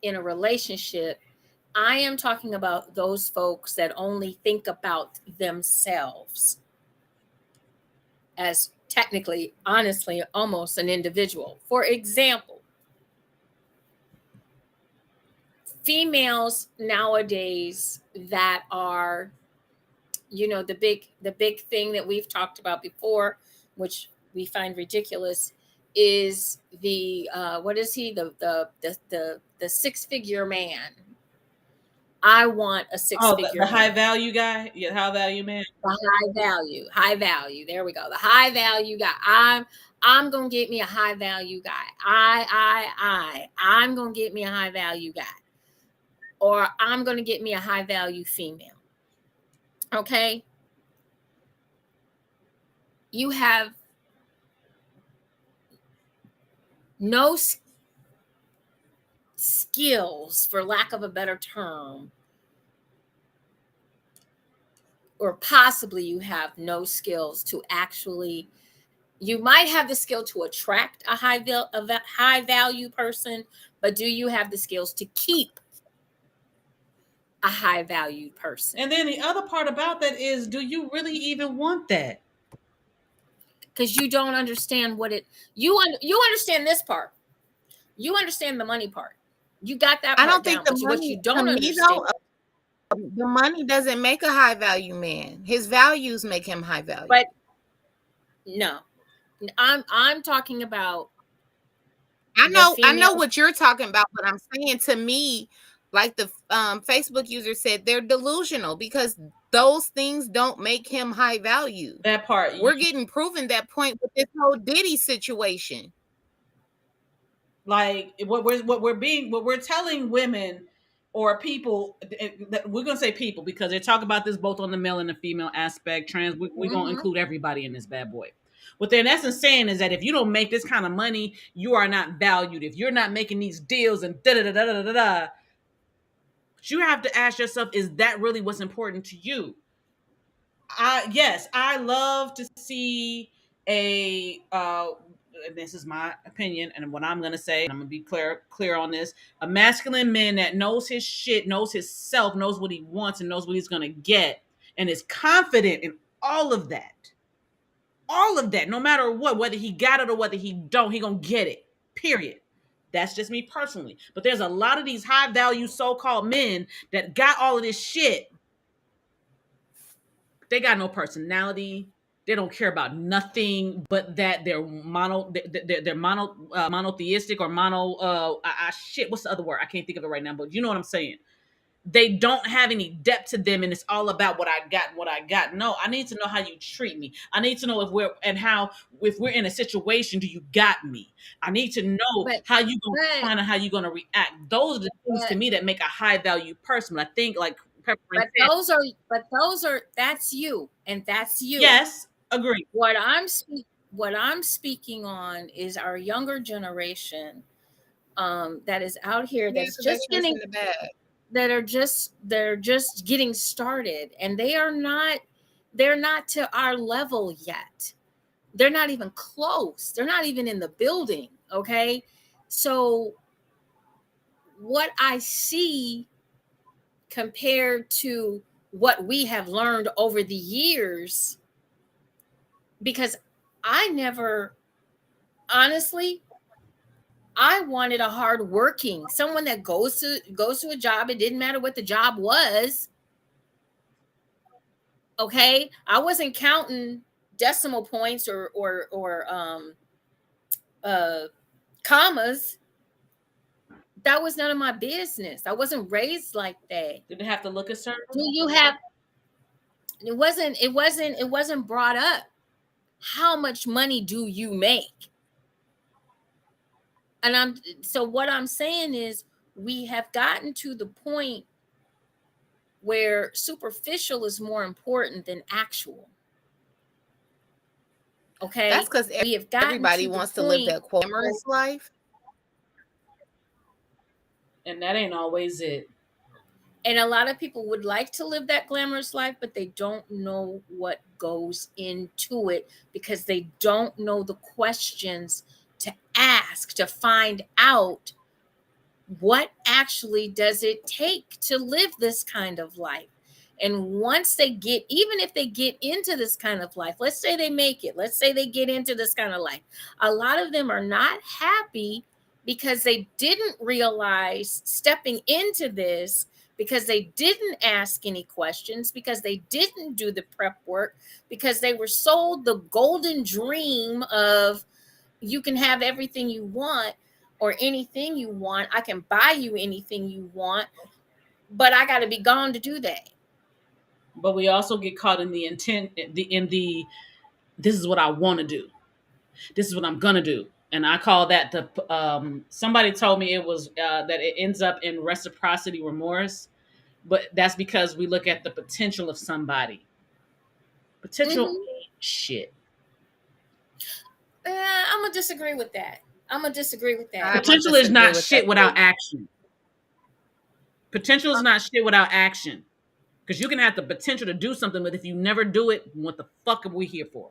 in a relationship, I am talking about those folks that only think about themselves as technically, honestly, almost an individual. For example, females nowadays that are, the big thing that we've talked about before, which we find ridiculous, is the what is he, the six-figure man. I want a Oh, six-figure the high man. value guy? Yeah, high value man. The high value. There we go. The high value guy. I'm gonna get me a high value guy. I'm gonna get me a high value guy, or I'm gonna get me a high value female. Okay. You have no skills, for lack of a better term, or possibly you have no skills to actually. You might have the skill to attract a high value person, but do you have the skills to keep a high valued person? And then the other part about that is, do you really even want that? Because you don't understand what it. You understand this part. You understand the money part. You got that I part don't think down. the But what money, you to don't me understand. though, the money doesn't make a high value man. His values make him high value. But no, I'm talking about. I know what you're talking about, but I'm saying, to me, like the Facebook user said, they're delusional because those things don't make him high value. That part. We're getting proven that point with this whole Diddy situation. Like what we're telling women or people, we're gonna say people because they're talking about this both on the male and the female aspect. Trans, we're gonna include everybody in this bad boy. What they're in essence saying is that if you don't make this kind of money, you are not valued. If you're not making these deals and da da da da da da, but you have to ask yourself, is that really what's important to you? Yes, I love to see a this is my opinion and what I'm gonna say, and I'm gonna be clear on this. A masculine man that knows his shit, knows his self, knows what he wants, and knows what he's gonna get, and is confident in all of that. All of that, no matter what, whether he got it or whether he don't, he gonna get it. Period. That's just me personally. But there's a lot of these high value so-called men that got all of this shit. They got no personality. They don't care about nothing but that they're monotheistic or mono shit. What's the other word? I can't think of it right now, but you know what I'm saying. They don't have any depth to them, and it's all about what I got and what I got. No, I need to know how you treat me. I need to know if we're in a situation, do you got me? I need to know how you gonna respond and how you gonna react. Those are the things to me that make a high value person. I think like That's you, and that's you. Yes, agree. What I'm speaking on is our younger generation that is out here that's just getting in the bag. they're just getting started, and they're not to our level yet. They're not even close. They're not even in the building. Okay. So what I see compared to what we have learned over the years, because honestly, I wanted a hardworking, someone that goes to a job. It didn't matter what the job was. Okay. I wasn't counting decimal points or commas. That was none of my business. I wasn't raised like that. Did they have to look a certain? Do you have it wasn't brought up. How much money do you make? And so what I'm saying is we have gotten to the point where superficial is more important than actual. Okay? That's because We have gotten everybody to the wants to live point, that glamorous life. And that ain't always it. and a lot of people would like to live that glamorous life, but they don't know what goes into it because they don't know the questions to ask to find out what actually does it take to live this kind of life. And once they get, even if they get into this kind of life, let's say they make it, let's say they get into this kind of life, a lot of them are not happy because they didn't realize stepping into this, because they didn't ask any questions, because they didn't do the prep work, because they were sold the golden dream of you can have everything you want or anything you want. I can buy you anything you want, but I got to be gone to do that. But we also get caught in the intent, this is what I want to do. This is what I'm gonna do. And I call that the somebody told me it was that it ends up in reciprocity remorse, but that's because we look at the potential of somebody. Potential ain't shit. I'm gonna disagree with that. I'm gonna disagree with that. I'm gonna Potential is disagree not with shit that without too. action. Potential is not shit without action. Because you can have the potential to do something, but if you never do it, what the fuck are we here for?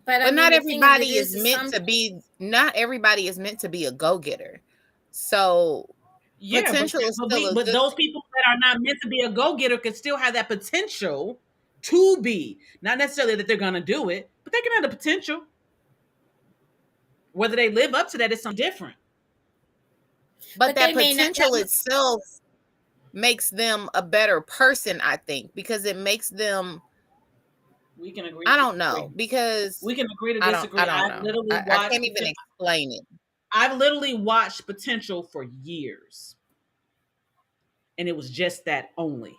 But I But mean, not the thing of it everybody is is meant some. to be. Not everybody is meant to be a go-getter. So Yeah, potential is still a but good those thing. people that are not meant to be a go getter can still have that potential to be. Not necessarily that they're gonna do it, but they can have the potential. Whether they live up to that is something different. But But they that may not. potential itself makes them a better person, I think, because it makes them. We can agree I to don't disagree. know, because We can agree to I disagree. don't know. I can't even explain it. I've literally watched potential for years. And it was just that only.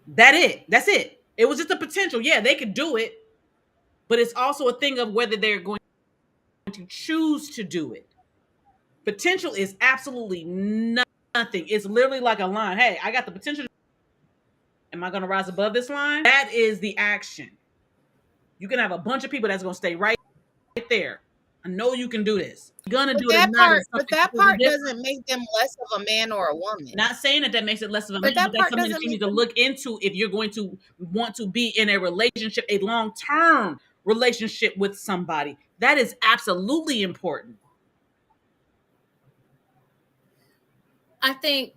That's it. It was just a potential. Yeah, they could do it, but it's also a thing of whether they're going to choose to do it. Potential is absolutely nothing. It's literally like a line. Hey, I got the potential. Am I going to rise above this line? That is the action. You can have a bunch of people that's going to stay right there. I know you can do this. You're going to do it or not is But something that completely part different. doesn't make them less of a man or a woman. Not saying that makes it less of a man, But but that that's part something that doesn't you need make to them. look into if you're going to want to be in a relationship, a long-term relationship with somebody. That is absolutely important. I think.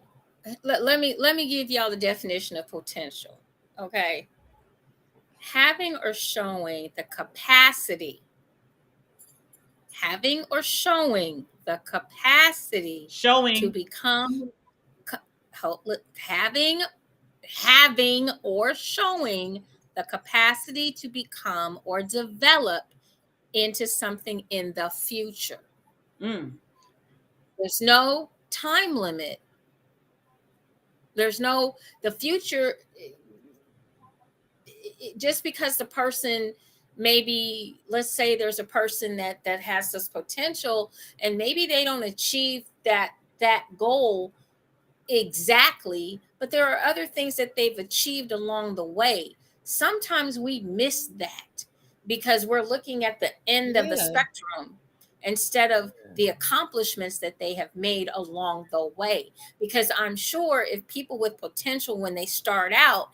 Let me give y'all the definition of potential. Okay, having or showing the capacity. Having or showing the capacity to Showing. become. Having or showing the capacity to become or develop into something in the future. Mm. There's no time limit. There's no, the future, just because the person, maybe let's say there's a person that has this potential and maybe they don't achieve that goal exactly, but there are other things that they've achieved along the way. Sometimes we miss that because we're looking at the end of the Yeah. spectrum instead of the accomplishments that they have made along the way. Because I'm sure if people with potential, when they started out,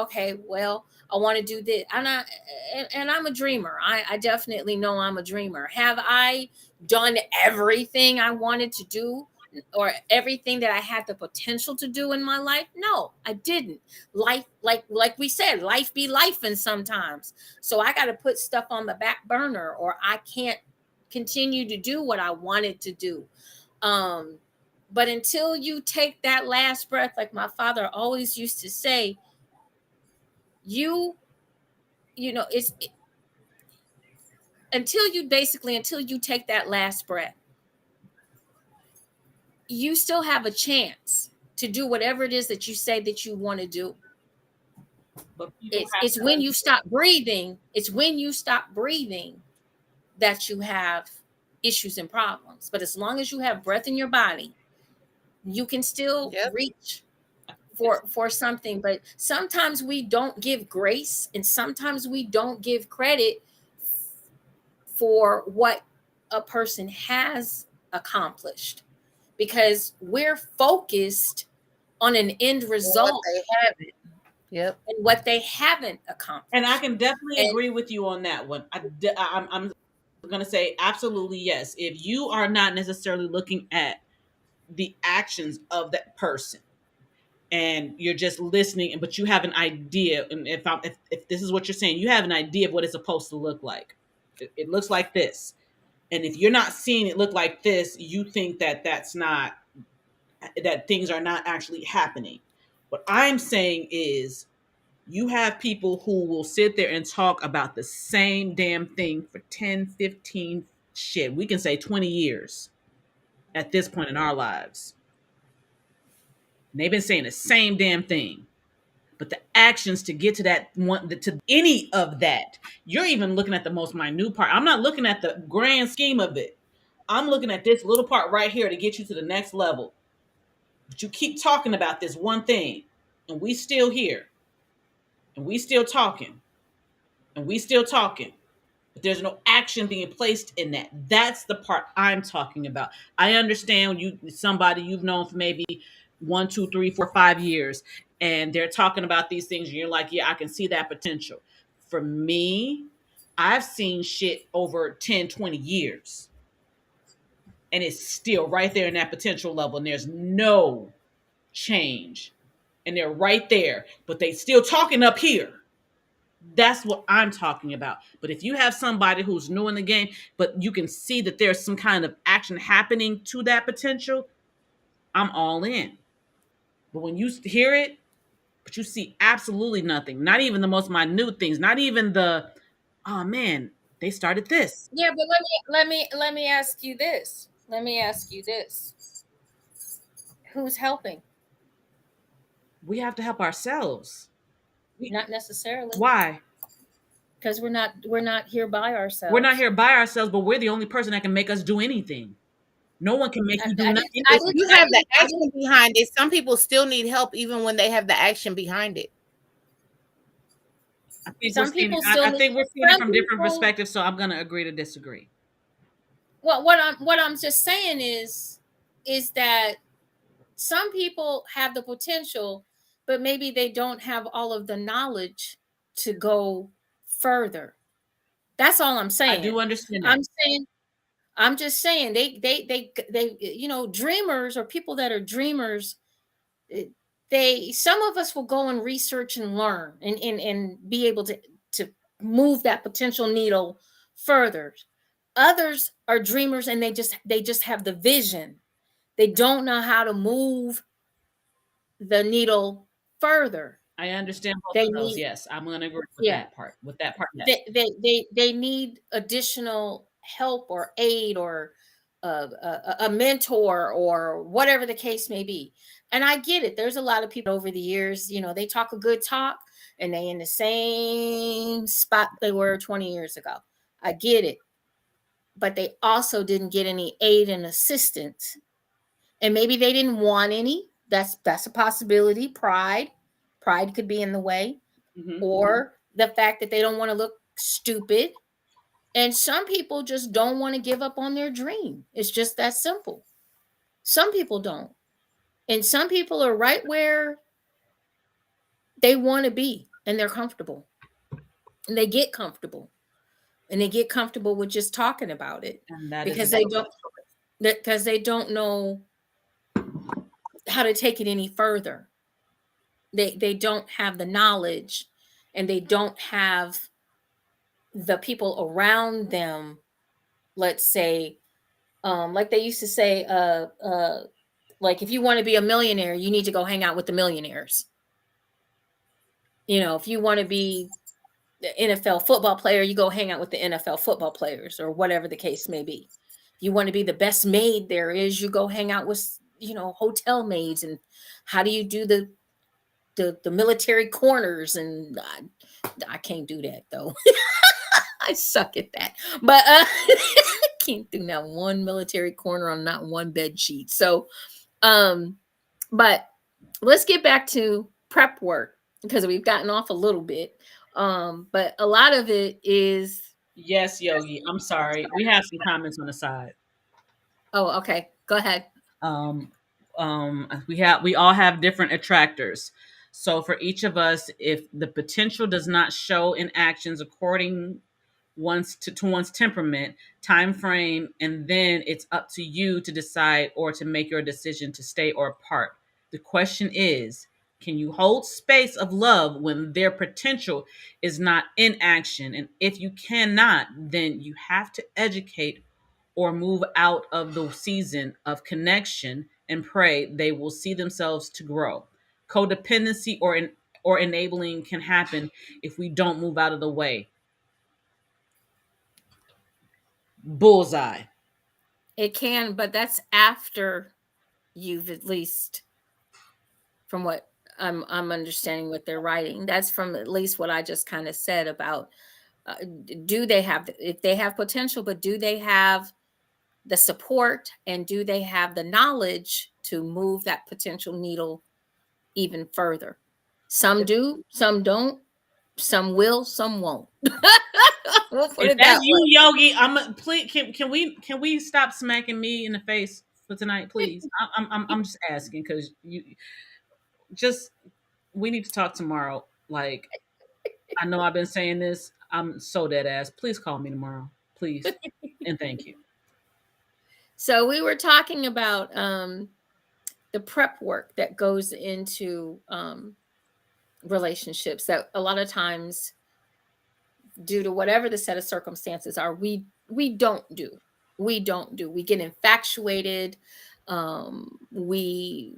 okay, well, I want to do this. And I'm a dreamer. I definitely know I'm a dreamer. Have I done everything I wanted to do or everything that I had the potential to do in my life? No, I didn't. Life, like we said, life be life, and sometimes. So I got to put stuff on the back burner, or I can't continue to do what I wanted to do. But until you take that last breath, like my father always used to say, you you know it's until you take that last breath, you still have a chance to do whatever it is that you say that you want to do. But people have It's to when you understand. stop breathing, it's when you stop breathing that you have issues and problems. But as long as you have breath in your body, you can still Yep. reach Yes. for something. But sometimes we don't give grace, and sometimes we don't give credit for what a person has accomplished, because we're focused on an end What result they haven't. Yep. and what they haven't And I accomplished. can definitely And agree with you on that one. I'm going to say absolutely yes. If you are not necessarily looking at the actions of that person, and you're just listening, but you have an idea, and if this is what you're saying, you have an idea of what it's supposed to look like. It looks like this, and if you're not seeing it look like this, you think that that's not, that things are not actually happening. What I'm saying is, you have people who will sit there and talk about the same damn thing for 10, 15, shit, we can say 20 years at this point in our lives. And they've been saying the same damn thing. But the actions to get to that one, to any of that, you're even looking at the most minute part. I'm not looking at the grand scheme of it. I'm looking at this little part right here to get you to the next level. But you keep talking about this one thing, and we still here, and we still talking, and we still talking. But there's no action being placed in that. That's the part I'm talking about. I understand when you, somebody you've known for maybe 1, 2, 3, 4, 5 years, and they're talking about these things, and you're like, yeah, I can see that potential. For me, I've seen shit over 10, 20 years, and it's still right there in that potential level, and there's no change. And they're right there, but they still talking up here. That's what I'm talking about. But if you have somebody who's new in the game, but you can see that there's some kind of action happening to that potential, I'm all in. But when you hear it, but you see absolutely nothing, not even the most minute things, not even the, oh man, they started this. yeah, but let me ask you this. Let me ask you this. Who's helping? We have to help ourselves. Not necessarily, Why? because we're not here by We're not ourselves. here by ourselves, but we're the only person that can make us do anything. No one can make I, you do I nothing. didn't I If didn't you I have the didn't I action didn't behind it, some people still need help even when they have the action behind it. I think we're some seeing it. people still I need think we're seeing it some from different people. perspectives. So I'm going to agree to disagree. Well, what I'm just saying is that some people have the potential, but maybe they don't have all of the knowledge to go further. That's all I'm I saying. do understand that. I'm saying I'm just saying they dreamers, or people that are dreamers, eh, they some of us will go and research and learn and be able to move that potential needle further. Others are dreamers, and they just have the vision. They don't know how to move the needle further. I understand both They of those. need, Yes, I'm going to agree with yeah, that part. With that part, yes. they need additional help or aid, or a mentor, or whatever the case may be. And I get it. There's a lot of people over the years, they talk a good talk, and they in the same spot they were 20 years ago. I get it. But they also didn't get any aid and assistance, and maybe they didn't want any. That's a possibility. Pride could be in the way, Mm-hmm. or the fact that they don't want to look stupid. And some people just don't want to give up on their dream. It's just that simple. Some people don't. And some people are right where they want to be, and they're comfortable. And they get comfortable. And they get comfortable with just talking about it, And that is a because they choice. don't because they don't know how to take it any further. They don't have the knowledge, and they don't have the people around them. Let's say, like they used to say, like, if you want to be a millionaire, you need to go hang out with the millionaires. If you want to be the NFL football player, you go hang out with the NFL football players, or whatever the case may be. If you want to be the best maid there is, you go hang out hotel maids, and how do you do the military corners, and I can't do that though. I suck at that. But I can't do not one military corner on not one bed sheet. So um but let's get back to prep work, because we've gotten off a little bit. But a lot of it is. Yes, Yogi. I'm sorry. We have some comments on the side. Oh, okay. Go ahead. um we all have different attractors. So for each of us, if the potential does not show in actions according to one's temperament, time frame, and then it's up to you to decide or to make your decision to stay or part. The question is, can you hold space of love when their potential is not in action? And if you cannot, then you have to educate or move out of the season of connection and pray they will see themselves to grow. Codependency or enabling can happen if we don't move out of the way. Bullseye. It can, but that's after you've, at least from what I'm understanding what they're writing, that's from at least what I just kind of said about, do they have, if they have potential, but do they have the support, and do they have the knowledge to move that potential needle even further? Some do, some don't, some will, some won't. We'll put If it that's that you, Yogi, please can we stop smacking me in the face for tonight, please? I'm just asking because you just we need to talk tomorrow. Like, I know I've been saying this. I'm so dead ass. Please call me tomorrow, please, and thank you. So we were talking about the prep work that goes into relationships, that a lot of times, due to whatever the set of circumstances are, we don't do. We get infatuated. We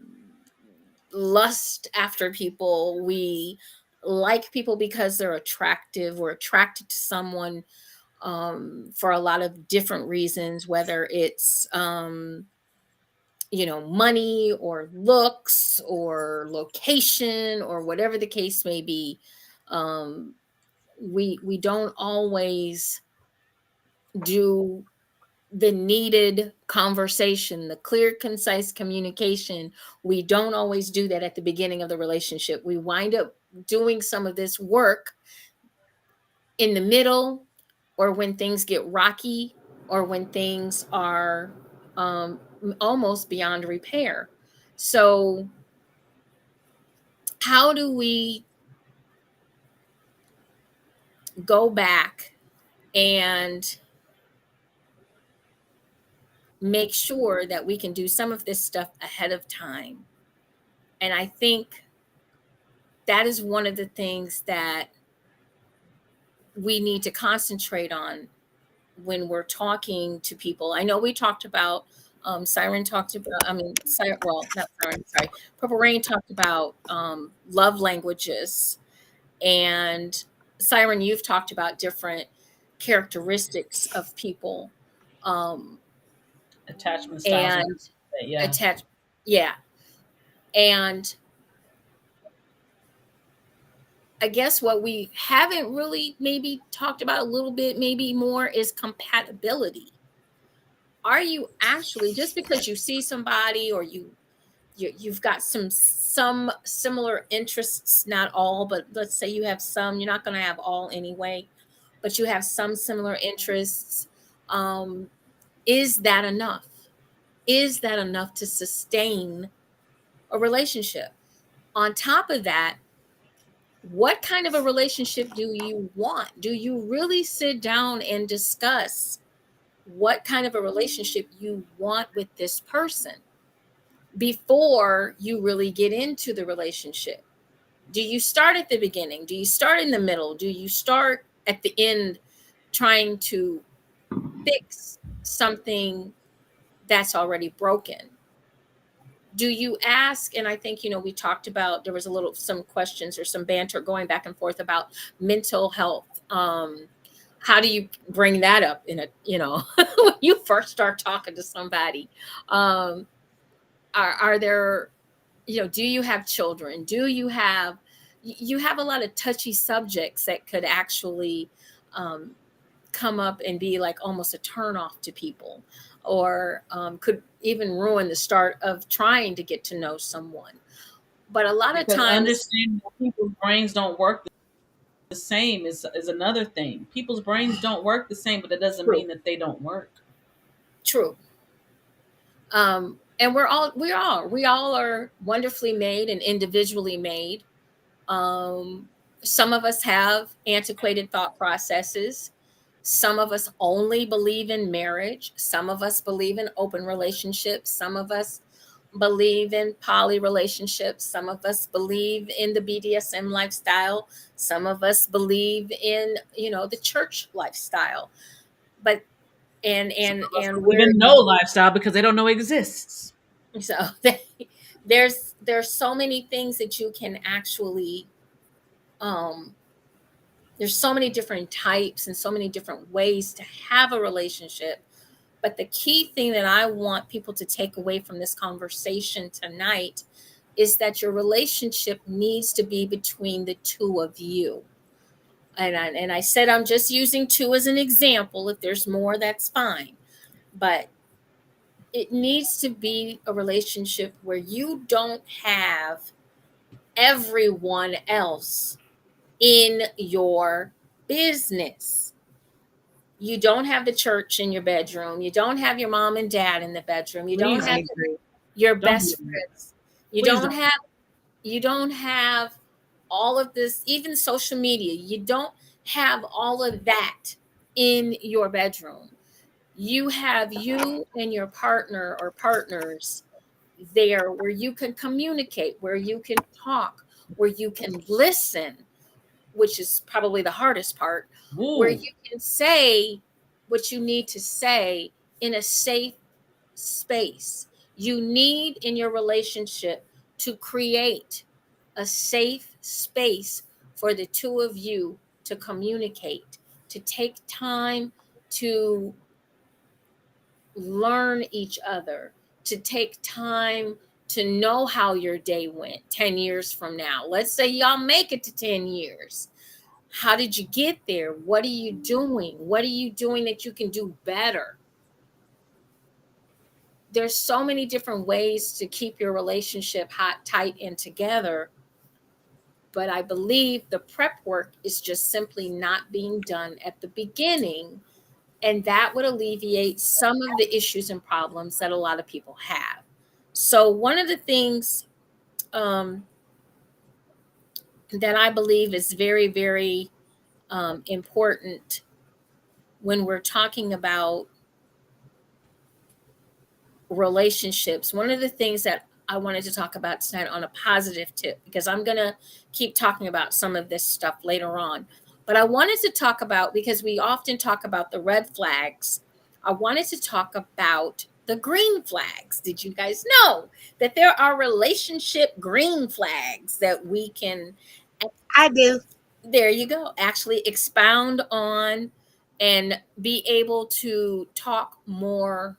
lust after people. We like people because they're attractive. We're attracted to someone for a lot of different reasons, whether it's money or looks or location or whatever the case may be. um we don't always do the needed conversation, the clear, concise communication. We don't always do that at the beginning of the relationship. We wind up doing some of this work in the middle, or when things get rocky, or when things are um, almost beyond repair. So, how do we go back and make sure that we can do some of this stuff ahead of time? And I think that is one of the things that we need to concentrate on when we're talking to people. I know we talked about, Siren talked about, well, not Siren, sorry, Purple Rain talked about love languages. And Siren, you've talked about different characteristics of people, um, Attachment styles. and Yeah. attach, yeah. And I guess what we haven't really maybe talked about a little bit, maybe more, is compatibility. Are you actually, just because you see somebody, or you've got some similar interests, not all, but let's say you have some, you're not going to have all anyway, but you have some similar interests. um is that enough? Is that enough to sustain a relationship? On top of that, what kind of a relationship do you want? Do you really sit down and discuss what kind of a relationship you want with this person before you really get into the relationship? Do you start at the beginning? Do you start in the middle? Do you start at the end, trying to fix something that's already broken? Do you ask? And I think, we talked about, there was some questions or some banter going back and forth about mental health. How do you bring that up in a, when you first start talking to somebody? Are there, do you have children? Do you have a lot of touchy subjects that could actually um, come up and be like almost a turn off to people, or could even ruin the start of trying to get to know someone. But a lot of Because times, understanding that people's brains don't work the same is another thing. People's brains don't work the same, but it doesn't true, mean that they don't work. true. And we all are wonderfully made and individually made. Um, some of us have antiquated thought processes. Some of us only believe in marriage. Some of us believe in open relationships. Some of us believe in poly relationships. Some of us believe in the BDSM lifestyle. Some of us believe in, the church lifestyle. But and Some and of us and believe where in no lifestyle because they don't know exists. so there's so many things that you can actually um there's so many different types and so many different ways to have a relationship. But the key thing that I want people to take away from this conversation tonight is that your relationship needs to be between the two of you. And I said I'm just using two as an example. If there's more, that's fine. But it needs to be a relationship where you don't have everyone else in your business. You don't have the church in your bedroom. You don't have your mom and dad in the bedroom. You don't Please have don't do that. your Don't do best that. friends. You Please don't don't. have you don't have all of this, even social media. You don't have all of that in your bedroom. You have you and your partner or partners there where you can communicate, where you can talk, where you can listen, which is probably the hardest part, where Woo. you can say what you need to say in a safe space. You need in your relationship to create a safe space for the two of you to communicate, to take time to learn each other, to take time to know how your day went 10 years from now. Let's say y'all make it to 10 years. How did you get there? What are you doing? What are you doing that you can do better? There's so many different ways to keep your relationship hot, tight, and together. But I believe the prep work is just simply not being done at the beginning. And that would alleviate some of the issues and problems that a lot of people have. So, one of the things um, that I believe is very, very important when we're talking about relationships, one of the things that I wanted to talk about tonight on a positive tip, because I'm going to keep talking about some of this stuff later on. But I wanted to talk about, because we often talk about the red flags, I wanted to talk about the green flags. Did you guys know that there are relationship green flags that we can, I do. there you go, actually expound on and be able to talk more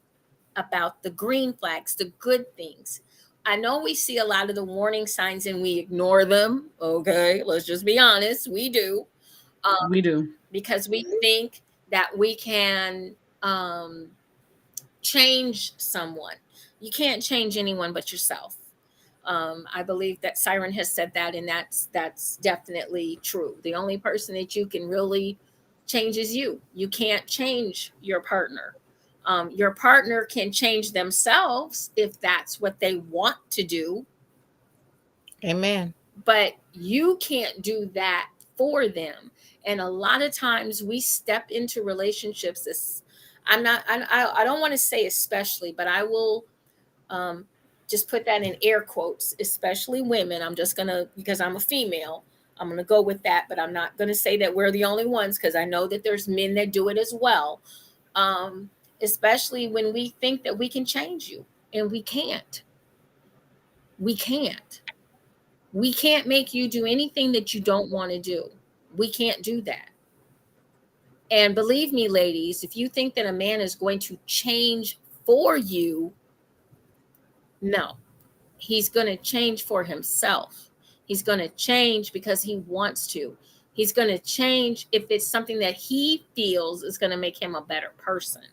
about the green flags, the good things? I know we see a lot of the warning signs and we ignore them. Okay, let's just be honest. We do, um, We do. because we think that we can change someone. You can't change anyone but yourself. I believe that Siren has said that, and that's definitely true. The only person that you can really change is you. You can't change your partner. Your partner can change themselves if that's what they want to do, Amen. but you can't do that for them. And a lot of times we step into relationships. I'm not. I don't want to say especially, but I will um, just put that in air quotes, especially women. I'm just gonna, because I'm a female, I'm gonna go with that, but I'm not gonna say that we're the only ones, because I know that there's men that do it as well. Um, Especially when we think that we can change you, and we can't. We can't. We can't make you do anything that you don't want to do. We can't do that. And believe me, ladies, if you think that a man is going to change for you, no. He's going to change for himself. He's going to change because he wants to. He's going to change if it's something that he feels is going to make him a better person.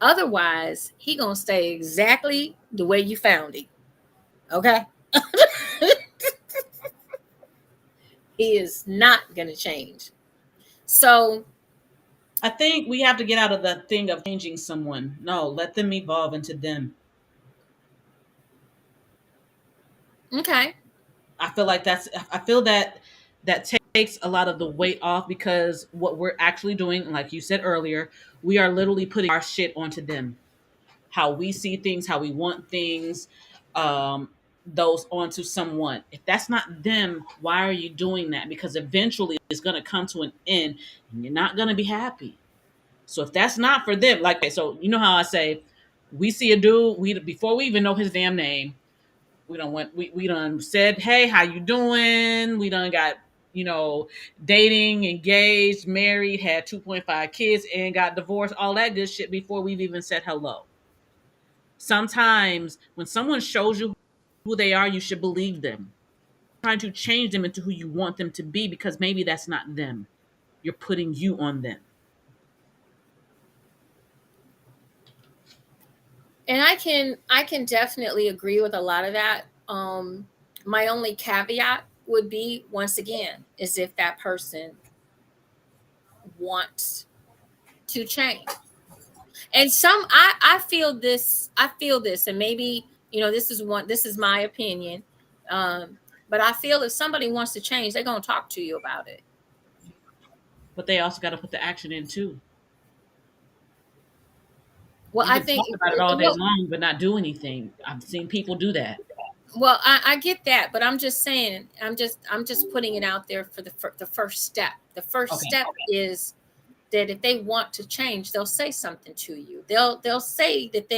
Otherwise, he going to stay exactly the way you found him. Okay? He is not going to change. So, I think we have to get out of the thing of changing someone. No, let them evolve into them. okay. I feel that that takes a lot of the weight off, because what we're actually doing, like you said earlier, we are literally putting our shit onto them. How we see things, how we want things, um, those onto someone. If that's not them, why are you doing that? Because eventually it's going to come to an end and you're not going to be happy. So if that's not for them, like, so you know how I say, we see a dude, we before we even know his damn name, we done said, hey, how you doing? We done got, dating, engaged, married, had 2.5 kids, and got divorced, all that good shit before we've even said hello. Sometimes when someone shows you who they are, you should believe them. Trying to change them into who you want them to be, because maybe that's not them. You're putting you on them. And I can definitely agree with a lot of that. My only caveat would be, once again, is if that person wants to change. And I feel this, and maybe, this is my opinion. But I feel if somebody wants to change, they're gonna talk to you about it. But they also got to put the action in too. Well, You I can think talk about it all day well, long, but not do anything. I've seen people do that. I get that, but I'm just saying, I'm just putting it out there for the first step. The first Okay. step is that if they want to change, they'll say something to you. They'll say that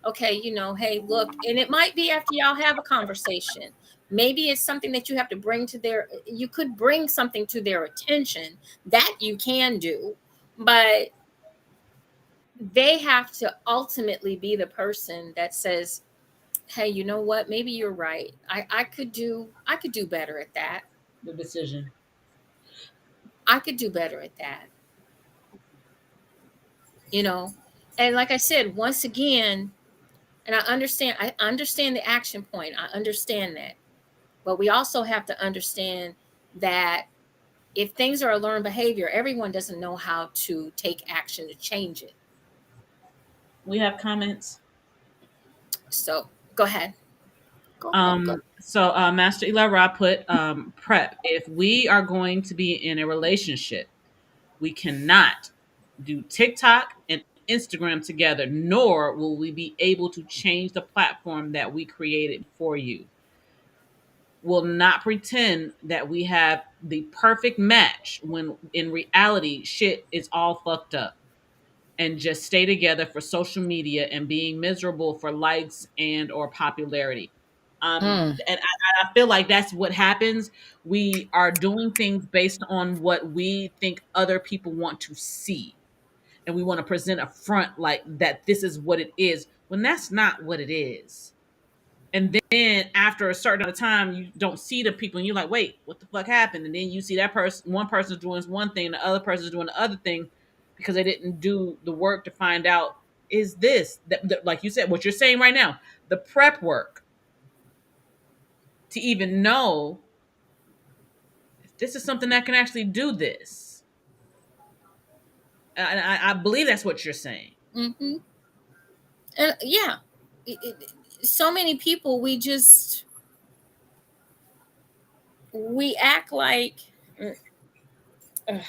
okay, hey, look, and it might be after y'all have a conversation. Maybe it's something that you could bring something to their attention that you can do, but they have to ultimately be the person that says, hey, you know what? Maybe you're right. I could do better at that. The decision. I could do better at that. You know, and like I said, once again, and I understand the action point. I understand that. But we also have to understand that if things are a learned behavior, everyone doesn't know how to take action to change it. We have comments. So go ahead. Go. Master Eli put, prep. If we are going to be in a relationship, we cannot do TikTok and Instagram together, nor will we be able to change the platform that we created for you. Will not pretend that we have the perfect match when in reality shit is all fucked up, and just stay together for social media and being miserable for likes and or popularity. Mm. And I feel like that's what happens. We are doing things based on what we think other people want to see, and we want to present a front like that this is what it is, when that's not what it is. And then after a certain amount of time, you don't see the people, and you're like, wait, what the fuck happened? And then you see that person, one person's doing one thing, the other person's doing the other thing, because they didn't do the work to find out, is this that, like you said, what you're saying right now, the prep work to even know if this is something that can actually do this. And I believe that's what you're saying. Hmm. And yeah, so many people, we act like, uh, how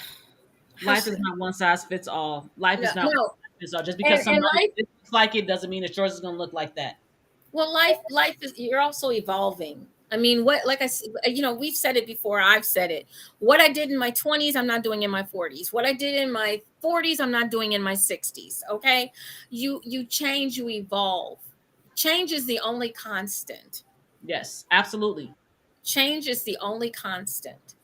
Life should is not one size fits all. Life no, is not one no. size fits all. Just because And somebody life, looks like it doesn't mean that yours is going to look like that. well, life is, you're also evolving. I mean, what, like we've said it before. I've said it. What I did in my 20s, I'm not doing in my 40s. What I did in my 40s, I'm not doing in my 60s. Okay, you change, you evolve. Change is the only constant. Yes, absolutely. Change is the only constant.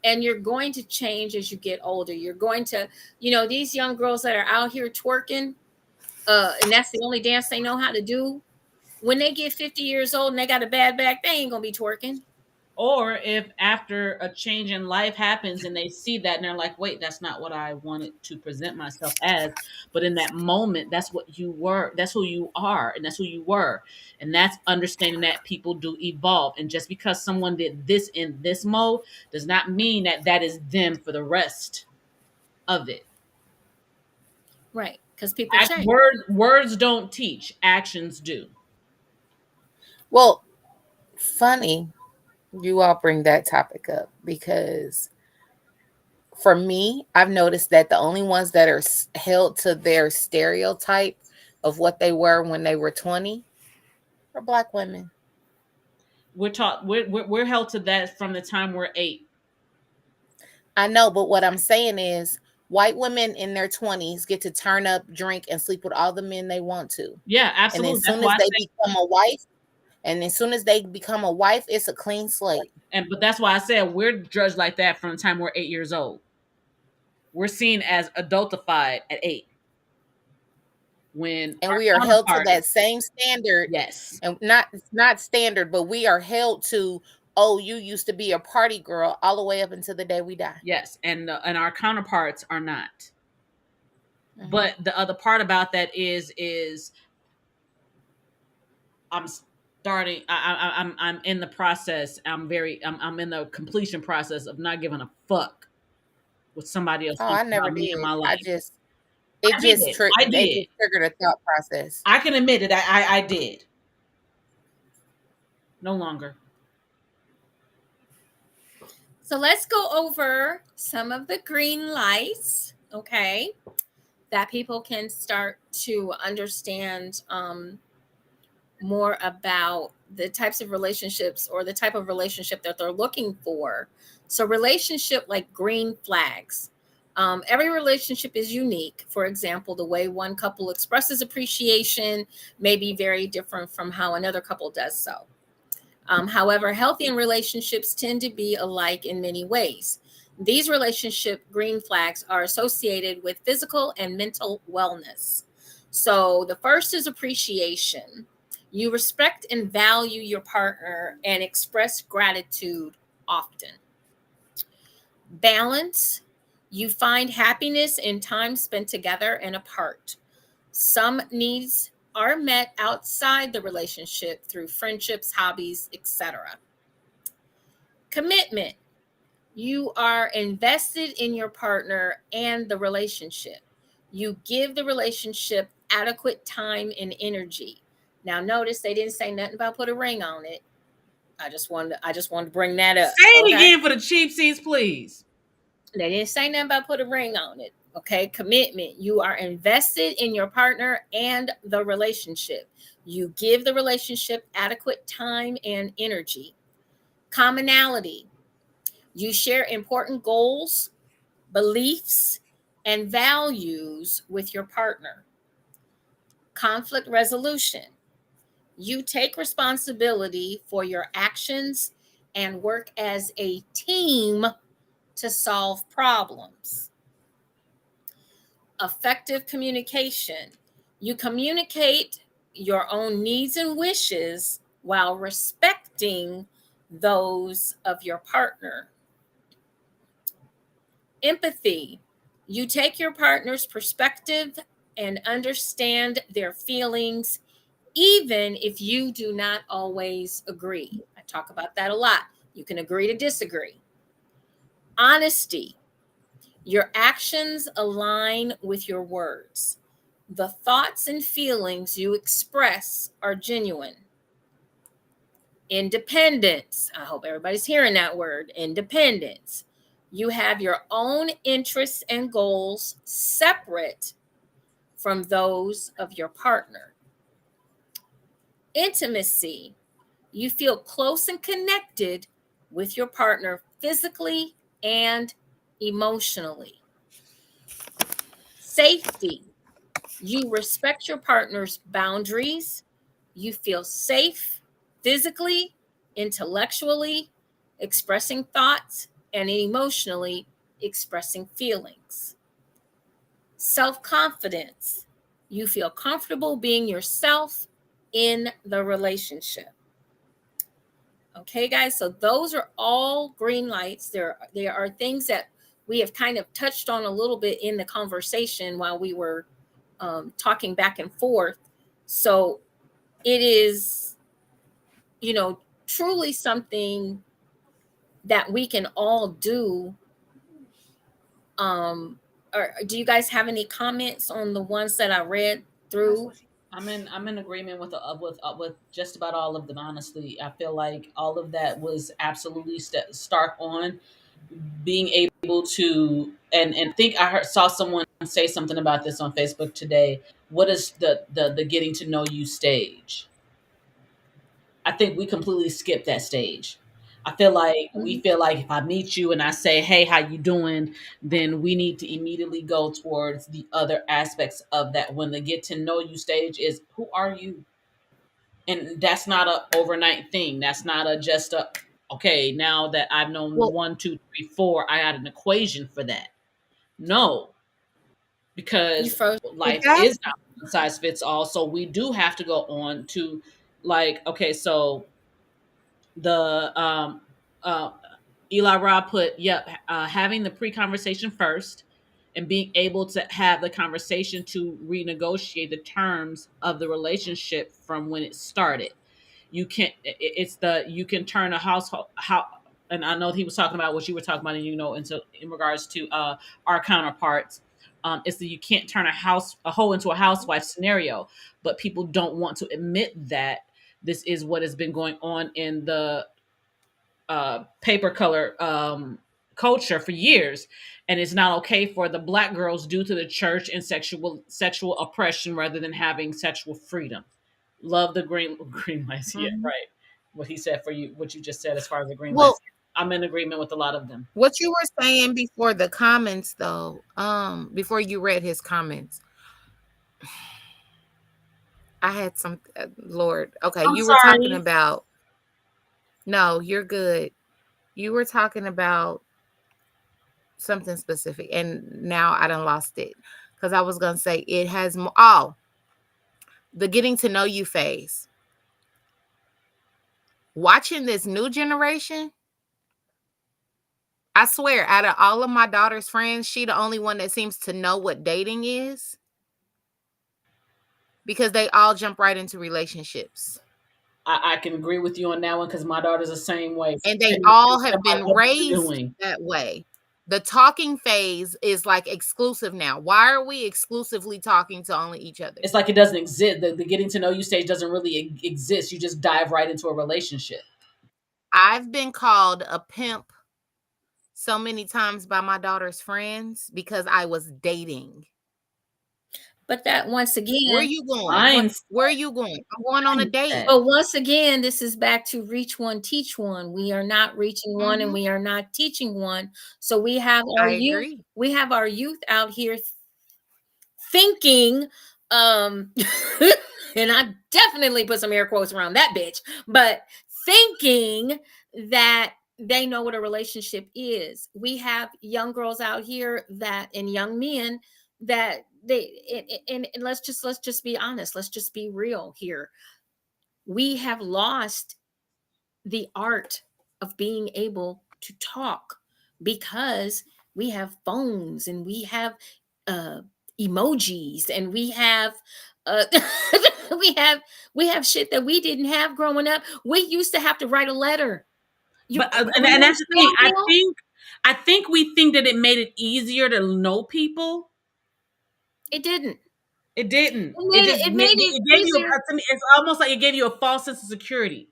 And you're going to change as you get older. You're going to, these young girls that are out here twerking, and that's the only dance they know how to do. When they get 50 years old and they got a bad back, they ain't gonna be twerking. Or if after a change in life happens and they see that and they're like, wait, that's not what I wanted to present myself as. But in that moment, that's what you were. That's who you are. And that's who you were. And that's understanding that people do evolve. And just because someone did this in this mode does not mean that that is them for the rest of it. Right. Because people change. Words don't teach, actions do. Well, funny you all bring that topic up because for me, I've noticed that the only ones that are held to their stereotype of what they were when they were 20 are Black women. We're held to that from the time we're 8. I know, but what I'm saying is white women in their 20s get to turn up, drink, and sleep with all the men they want to. Yeah, And absolutely. as soon as they become a wife, it's a clean slate. But that's why I said we're judged like that from the time we're 8 years old. We're seen as adultified at 8. And we are held to that same standard. Yes. And not standard, but we are held to, oh, you used to be a party girl all the way up until the day we die. Yes, and our counterparts are not. Mm-hmm. But the other part about that is I'm starting. I'm in the process. I'm in the completion process of not giving a fuck what somebody else thinks about me in my life. It just triggered a thought process. I can admit it. I did. No longer. So let's go over some of the green lights, okay, that people can start to understand more about the types of relationships or the type of relationship that they're looking for. So relationship like green flags. Every relationship is unique. For example, the way one couple expresses appreciation may be very different from how another couple does so. However, healthy relationships tend to be alike in many ways. These relationship green flags are associated with physical and mental wellness. So the first is appreciation. You respect and value your partner and express gratitude often. Balance. You find happiness in time spent together and apart. Some needs are met outside the relationship through friendships, hobbies, etc. Commitment. You are invested in your partner and the relationship. You give the relationship adequate time and energy. Now, notice they didn't say nothing about put a ring on it. I just wanted to bring that up. Say it again for the cheap seats, please. They didn't say nothing about put a ring on it. Okay, commitment. You are invested in your partner and the relationship. You give the relationship adequate time and energy. Commonality. You share important goals, beliefs, and values with your partner. Conflict resolution. You take responsibility for your actions and work as a team to solve problems. Effective communication. You communicate your own needs and wishes while respecting those of your partner. Empathy. You take your partner's perspective and understand their feelings, even if you do not always agree. I talk about that a lot. You can agree to disagree. Honesty. Your actions align with your words. The thoughts and feelings you express are genuine. Independence. I hope everybody's hearing that word. Independence. You have your own interests and goals separate from those of your partner. Intimacy. You feel close and connected with your partner physically and emotionally. Safety. You respect your partner's boundaries. You feel safe physically, intellectually, expressing thoughts, and emotionally expressing feelings. Self-confidence. You feel comfortable being yourself in the relationship. Okay, guys, so those are all green lights. There are things that we have kind of touched on a little bit in the conversation while we were talking back and forth. So it is, truly something that we can all do. Or do you guys have any comments on the ones that I read through? I'm in agreement with just about all of them. Honestly, I feel like all of that was absolutely stark on being able to and think I saw someone say something about this on Facebook today. What is the getting to know you stage? I think we completely skipped that stage. I feel like we Mhm. feel like if I meet you and I say, "Hey, how you doing?" then we need to immediately go towards the other aspects of that. When the get to know you stage is, who are you? And that's not a overnight thing. That's not a just a, okay, now that I've known Well, one, two, three, four, I got an equation for that. No, You because froze. life that's is not one size fits all. So we do have to go on to, like, okay, so the uh Eli Robb put, yep, having the pre-conversation first and being able to have the conversation to renegotiate the terms of the relationship from when it started. You can it's the you can turn a household how and I know he was talking about what you were talking about, and into in regards to our counterparts. It's that you can't turn a hoe into a housewife scenario, but people don't want to admit that this is what has been going on in the paper color culture for years, and it's not okay for the black girls due to the church and sexual oppression rather than having sexual freedom. Love the green lights. Yeah, Mhm. right. What he said for you, what you just said as far as the green Well, lights. I'm in agreement with a lot of them. what you were saying before the comments, though, before you read his comments, I had some. Lord, okay, I'm you were talking sorry. about. No, you're good. You were talking about something specific, and now I done lost it because I was gonna say it has more. Oh, the getting to know you phase. Watching this new generation, I swear, out of all of my daughter's friends, she the only one that seems to know what dating is because they all jump right into relationships. I can agree with you on that one because my daughter's the same way. And they 10 all minutes, have like, been what are you raised doing? that way. The talking phase is like exclusive now. Why are we exclusively talking to only each other? It's like it doesn't exist. The getting to know you stage doesn't really exist. You just dive right into a relationship. I've been called a pimp so many times by my daughter's friends because I was dating. But that once Where are again, you going? what Mindset. Where are you going? I'm going on a date. but once again, this is back to reach one, teach one. We are not reaching one and Mhm. we are not teaching one. So I agree. we have our youth out here thinking, um and I definitely put some air quotes around that bitch, but thinking that they know what a relationship is. We have young girls out here that and young men that and let's just be honest, let's just be real here. We have lost the art of being able to talk because we have phones and we have uh emojis and we have uh we have we have shit that we didn't have growing up. We used to have to write a letter. You But and remember that's the thing. snail mail? I think we think that it made it easier to know people. It didn't. It didn't. It It made just it, it made it it gave you easier. to me, it's almost like it gave you a false sense of security.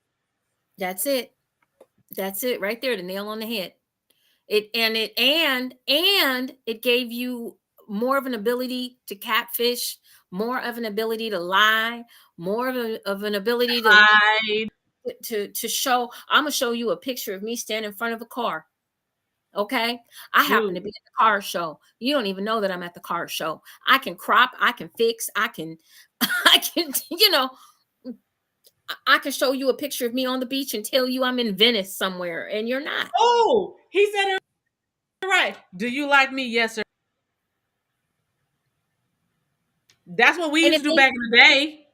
That's it. That's it right there, the nail on the head. And it gave you more of an ability to catfish, more of an ability to lie, more of an ability Hide, to show. I'm gonna show you a picture of me standing in front of a car. Okay, I happen to dude. be at the car show. You don't even know that I'm at the car show. I can crop, I can fix, I can I can I can show you a picture of me on the beach and tell you I'm in Venice somewhere and you're not. Oh, he said it right. Do you like me? Yes, sir. That's what we And used it to do made back in the day.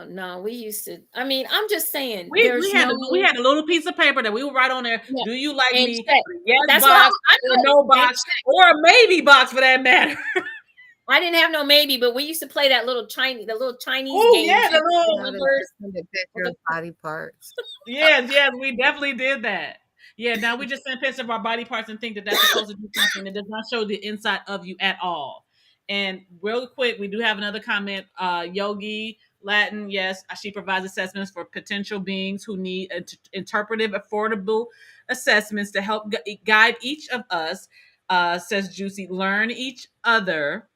No, we used to. I mean, I'm just saying, We there's we no. had a little piece of paper that we would write on there. Yeah, Do you like and me? check. Yes That's what box I or know. no And box check. or a maybe box for that matter. I didn't have no maybe, but we used to play that the little Chinese Oh game. yeah, the Now little they Numbers. just send a With picture the, of body parts. yes, we definitely did that. Yeah, now we just send pictures of our body parts and think that that's supposed to do something that does not show the inside of you at all. And real quick, we do have another comment. Yogi Latin, yes, she provides assessments for potential beings who need interpretive, affordable assessments to help guide each of us. Says JewCee, learn each other.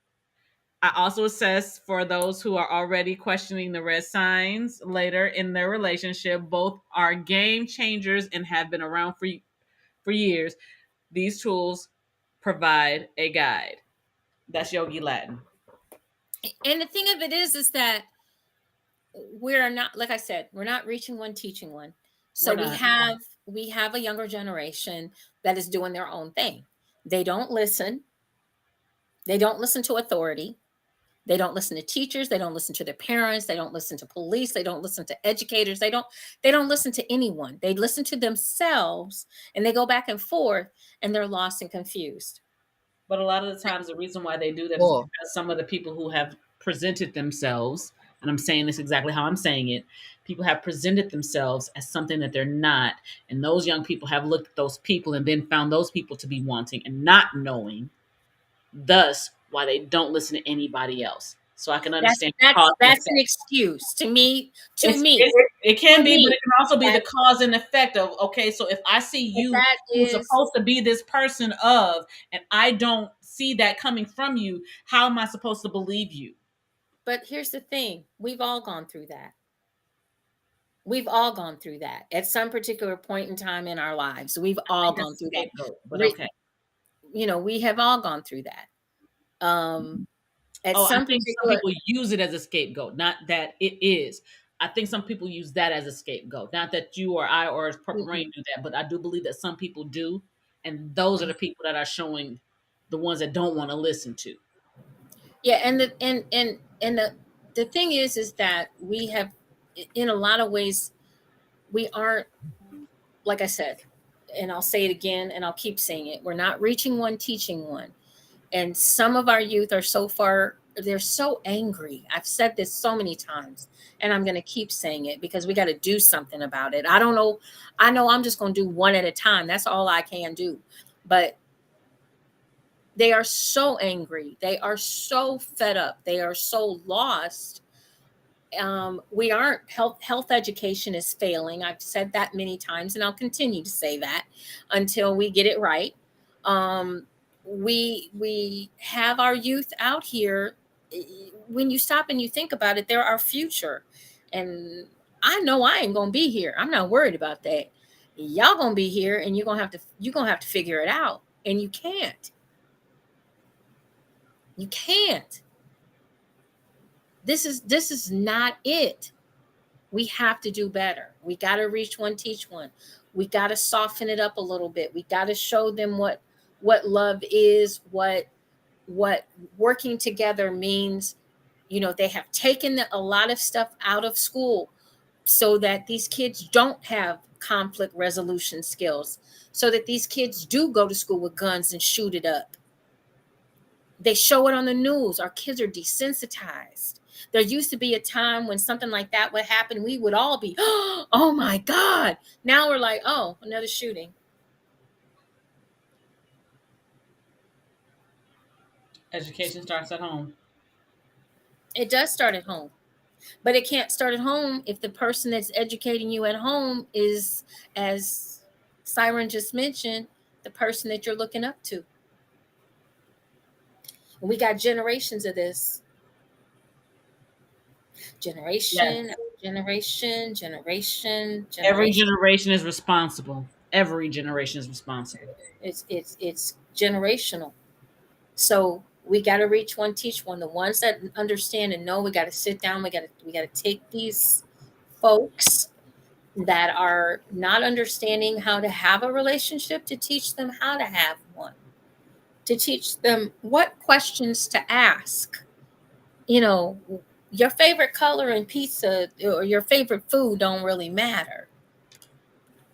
I also assess for those who are already questioning the red signs later in their relationship. Both are game changers and have been around for years. These tools provide a guide. That's Yogi Latin. and the thing of it is that we're not, like I said, we're not reaching one, teaching one. So We're we not. have we have a younger generation that is doing their own thing. They don't listen. They don't listen to authority. They don't listen to teachers, they don't listen to their parents, they don't listen to police, they don't listen to educators, they don't listen to anyone. They listen to themselves and they go back and forth and they're lost and confused. But a lot of the times, the reason why they do that is Cool. because some of the people who have presented themselves, and I'm saying this exactly how I'm saying it, people have presented themselves as something that they're not. And those young people have looked at those people and then found those people to be wanting and not knowing, thus, why they don't listen to anybody else. So I can That's understand the that's cause and that's an effect. excuse to me, to It's, me, it, it to can be, but me. it can also be the That cause and effect of, okay, so if I see but you that who's is supposed to be this person of, and I don't see that coming from you, how am I supposed to believe you? but here's the thing. We've all gone through that. We've all gone through that at some particular point in time in our lives. We've I all think gone that's a through that. scapegoat, but Re- okay. we have all gone through that. At Oh, I some think some particular. people use it as a scapegoat, not that it is. I think some people use that as a scapegoat. Not that you or I or Purple Mm-mm. Rain do that, but I do believe that some people do, and those are the people that are showing the ones that don't want to listen to. Yeah, and the thing is that we have, in a lot of ways, we aren't, like I said, and I'll say it again and I'll keep saying it, we're not reaching one, teaching one. And some of our youth are so far, they're so angry. I've said this so many times and I'm going to keep saying it because we got to do something about it. I don't know. I know I'm just going to do one at a time. That's all I can do. But they are so angry. They are so fed up. They are so lost. We aren't, health education is failing. I've said that many times and I'll continue to say that until we get it right. um, we have our youth out here. When you stop and you think about it, they're our future. And I know I ain't gonna be here. I'm not worried about that. Y'all gonna be here and you're gonna have to figure it out. And you can't. This is not it. We have to do better. We got to reach one, teach one. We got to soften it up a little bit. We got to show them what love is, what working together means. They have taken a lot of stuff out of school so that these kids don't have conflict resolution skills, so that these kids do go to school with guns and shoot it up. They show it on the news. Our kids are desensitized. There used to be a time when something like that would happen, we would all be, oh my God. Now we're like, oh, another shooting. Education starts at home. It does start at home, but it can't start at home if the person that's educating you at home is, as Siren just mentioned, the person that you're looking up to. And we got generations of this. Yes. Generation, generation, generation, Every generation. generation is responsible. Every generation is responsible. It's generational. So we got to reach one, teach one. The ones that understand and know, we got to sit down. We got to take these folks that are not understanding how to have a relationship to teach them how to have one. To teach them what questions to ask. You know, your favorite color in pizza or your favorite food don't really matter.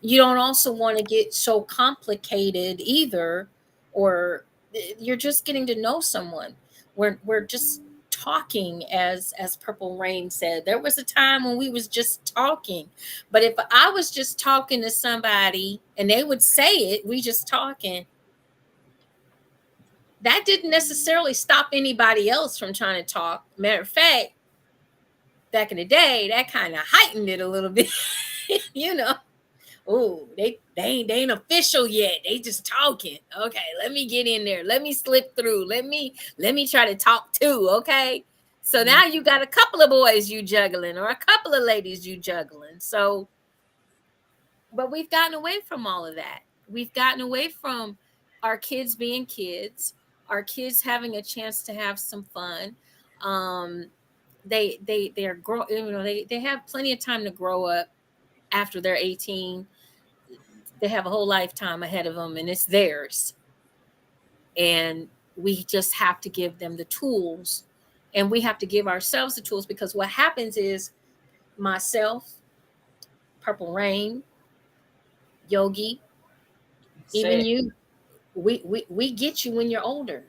You don't also want to get so complicated either, or you're just getting to know someone. We're just talking, as Purple Rain said. There was a time when we was just talking. But if I was just talking to somebody and they would say it, we just talking, that didn't necessarily stop anybody else from trying to talk. Matter of fact, back in the day, that kind of heightened it a little bit. you know. Oh, they ain't official yet. They just talking. Okay, let me get in there. Let me slip through. Let me try to talk too. Okay. So now you got a couple of boys you juggling or a couple of ladies you juggling. So, but we've gotten away from all of that. We've gotten away from our kids being kids, our kids having a chance to have some fun. Um, they're grow they have plenty of time to grow up after they're 18. They have a whole lifetime ahead of them and it's theirs. And we just have to give them the tools, and we have to give ourselves the tools, because what happens is myself, Purple Rain, Yogi, even Say you, we get you when you're older.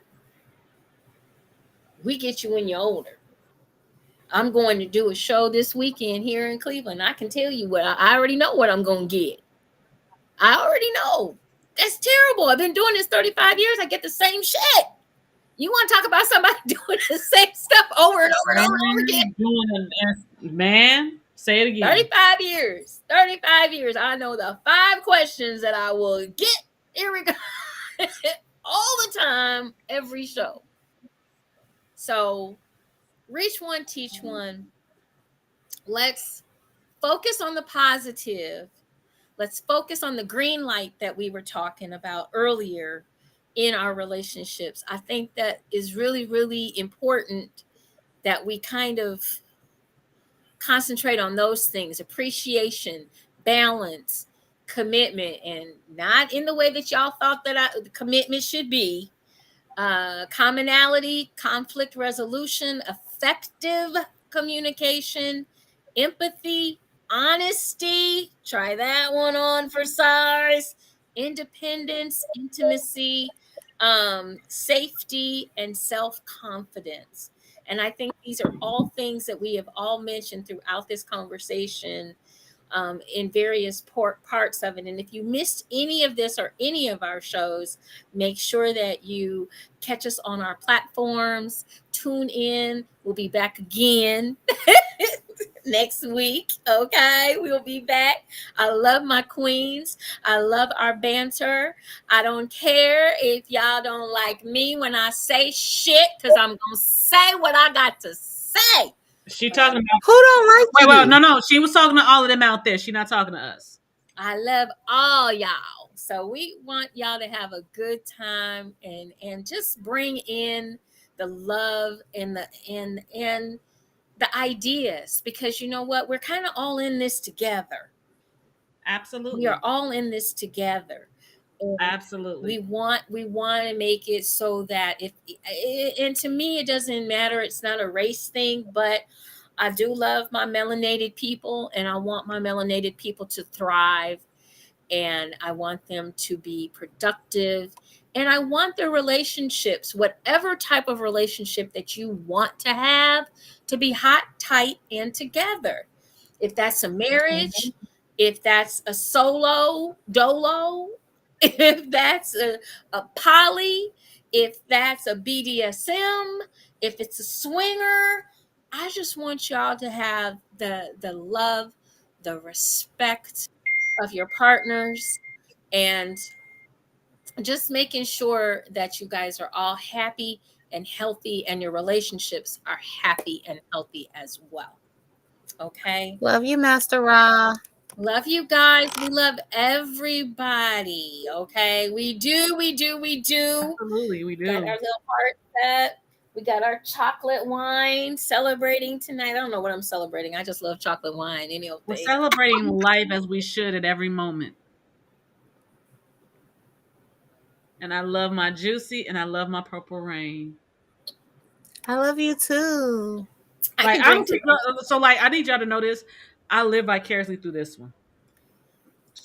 We get you when you're older. I'm going to do a show this weekend here in Cleveland. I can tell you what I already know what I'm going to get. I already know. That's terrible. I've been doing this 35 years. I get the same shit. You want to talk about somebody doing the same stuff over and over and over and over again? Man, say it again. 35 years. 35 years. I know the 5 questions that I will get. Here we go. All the time, every show. So, reach one, teach one. Let's focus on the positive. Let's focus on the green light that we were talking about earlier in our relationships. I think that is really, really important that we kind of concentrate on those things: appreciation, balance, commitment, and not in the way that y'all thought that the commitment should be. Commonality, conflict resolution, effective communication, empathy, honesty. Try that one on for size. Independence, intimacy, safety, and self confidence. And I think these are all things that we have all mentioned throughout this conversation, in various parts of it. And if you missed any of this or any of our shows, make sure that you catch us on our platforms. Tune in. We'll be back again next week. Okay, we'll be back. I love my queens. I love our banter. I don't care if y'all don't like me when I say shit, because I'm gonna say what I got to say. She But I talking about Who don't like wait, you? no. She was talking to all of them out there. She not talking to us. I love all y'all. So we want y'all to have a good time, and just bring in the love and and the ideas, because you know what? We're kind of all in this together. We are Absolutely. all in this together. And Absolutely. we want to make it so that if, and to me it doesn't matter, it's not a race thing, but I do love my melanated people, and I want my melanated people to thrive, and I want them to be productive. And I want their relationships, whatever type of relationship that you want to be hot, tight, and together. If that's a marriage, if that's a solo, dolo, if that's a poly, if that's a BDSM, if it's a swinger, I just want y'all to have the love, the respect of your partners, and just making sure that you guys are all happy and healthy, and your relationships are happy and healthy as well. Okay. Love you, Master Ra. Love you guys. We love everybody. Okay. We do. Absolutely, we Got do. our little heart set. We got our chocolate wine celebrating tonight. I don't know what I'm celebrating. I just love chocolate wine. Any old We're thing. celebrating life as we should at every moment. And I love my JewCee and I love my Purple Rain. I love you too. I Like can I drink don't too. think so. Like I need y'all to know this. I live vicariously through this one.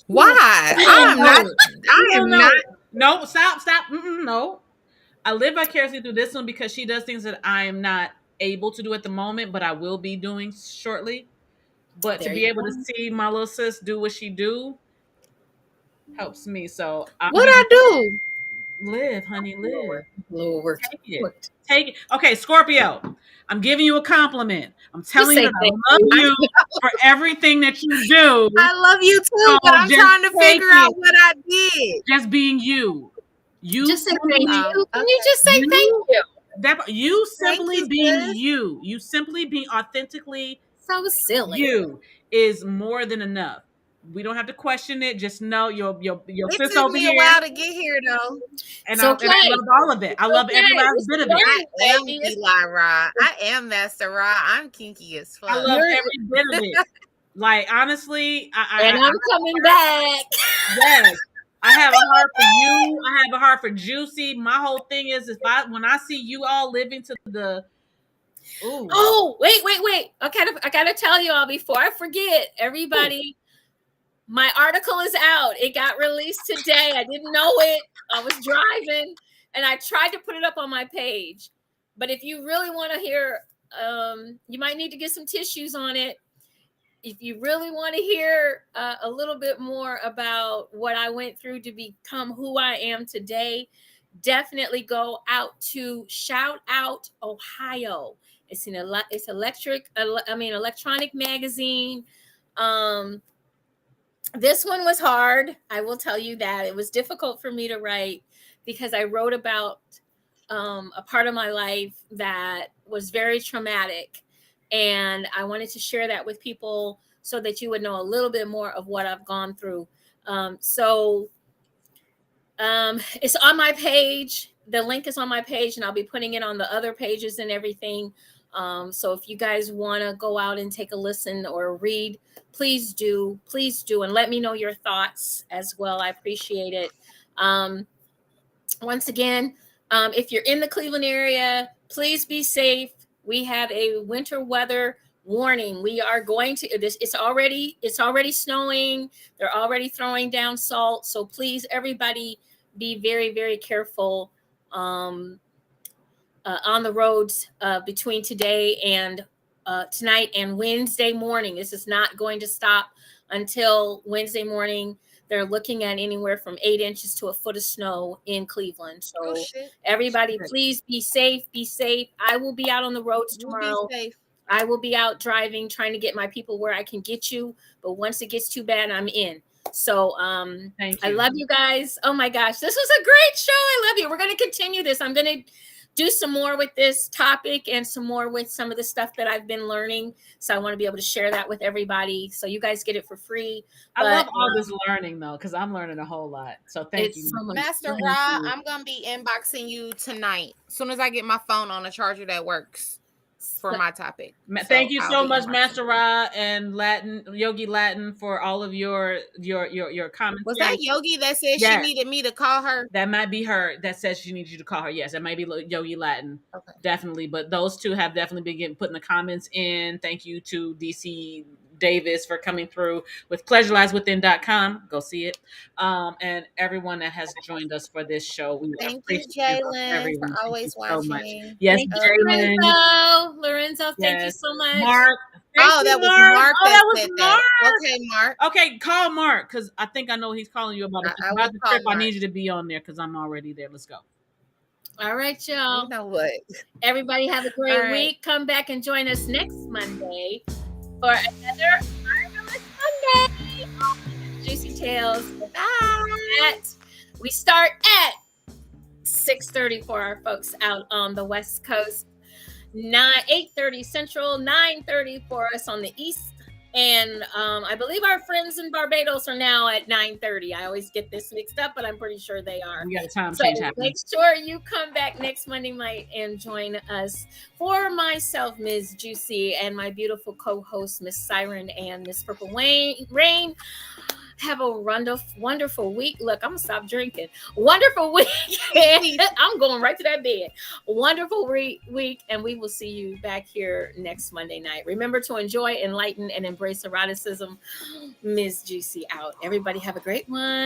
Why? Oh no. I No, am not. no, stop. No, I live vicariously through this one because she does things that I am not able to do at the moment, but I will be doing shortly. But to There be you able to go. see my little sis do what she do helps me. So I'm What gonna I do? live, honey, live. Lord. Lord. Take it. Take it. Okay, Scorpio. I'm giving you a compliment. I'm Just telling you say that I thank love you. you for everything that you do. I love you too, So but I'm just trying to take figure out it. what I did. Just being you. You Just say thank simply you. Can you Okay. just say thank you you? that you Thank simply you, being sis. you. You simply being authentically So silly. you is more than enough. We don't have to question it. Just know your It sis took over me a here, while to get here, though. It's and I okay. love all of it. I It's love every okay. last It's bit of it. I learning, am baby. Eli Ra. I am Master Ra. I'm kinky as I fuck. love You're every bit of it. Like honestly, and I'm coming back. yes, I have a heart for you. I have a heart for JewCee. My whole thing is when I see you all living to the ooh. Oh, wait. I gotta tell you all before I forget, everybody. My article is out. It got released today. I didn't know it. I was driving and I tried to put it up on my page. But if you really want to hear, you might need to get some tissues on it. If you really want to hear a little bit more about what I went through to become who I am today, definitely go out to Shout Out Ohio. It's electronic magazine. Um, this one was hard. I will tell you that it was difficult for me to write because I wrote about a part of my life that was very traumatic. And I wanted to share that with people so that you would know a little bit more of what I've gone through. It's on my page. The link is on my page, and I'll be putting it on the other pages and everything. So if you guys want to go out and take a listen or read, please do. Please do. And let me know your thoughts as well. I appreciate it. Once again, if you're in the Cleveland area, please be safe. We have a winter weather warning. We are going to this. It's already snowing. They're already throwing down salt. So please, everybody, be very, very careful on the roads between today and tonight and Wednesday morning. This is not going to stop until Wednesday morning. They're looking at anywhere from 8 inches to a foot of snow in Cleveland. Oh So shit. everybody, please be safe. Be safe. I will be out on the roads You be tomorrow. safe. I will be out driving, trying to get my people where I can get you. But once it gets too bad, I'm in. So Thank I you. love you guys. Oh my gosh, this was a great show. I love you. We're going to continue this. I'm going to do some more with this topic and some more with some of the stuff that I've been learning. So I want to be able to share that with everybody. So you guys get it for free. I love all this learning though, because I'm learning a whole lot. So thank you. So much Master fun. Ra, I'm gonna be inboxing you tonight. As soon as I get my phone on a charger that works for my topic. Thank you I'll so be much, inboxing Master you. Ra and Yogi Latin, for all of your comments. Was that Yogi that said she Yes. needed me to call her? That might be her that says she needs you to call her. Yes, that might be Yogi Latin. Okay. Definitely. But those two have definitely been putting the comments in. Thank you to DC Davis for coming through with pleasurelieswithin.com. Go see it. And everyone that has joined us for this show. We Thank you, appreciate Jalen, everyone. for Thank you always so much. watching. Yes, Thank you, Jalen. Lorenzo, thank you Yes. so much. Mark. Thank Oh, you, that was Mark. Mark Oh, that that was said Mark. that. Okay, Mark. Okay, call Mark because I think I know he's calling you about it. I About will the call trip, I Mark. need you to be on there because I'm already there. Let's go. All right, y'all. You know what? Everybody have a great All right. week. Come back and join us next Monday for another Marvelous Monday. Juicy Tales. Bye. We start at 6:30 for our folks out on the West Coast. 8:30 Central, 9:30 for us on the East. And I believe our friends in Barbados are now at 9:30. I always get this mixed up, but I'm pretty sure they are. We got a time So change happening. make sure you come back next Monday night and join us. For myself, Ms. JewCee, and my beautiful co-host, Miss Siren and Miss Purple Rain. Have a wonderful week. Look, I'm gonna stop drinking. Wonderful week. I'm going right to that bed. Wonderful week, and we will see you back here next Monday night. Remember to enjoy, enlighten, and embrace eroticism. Ms. JewCee out. Everybody have a great one.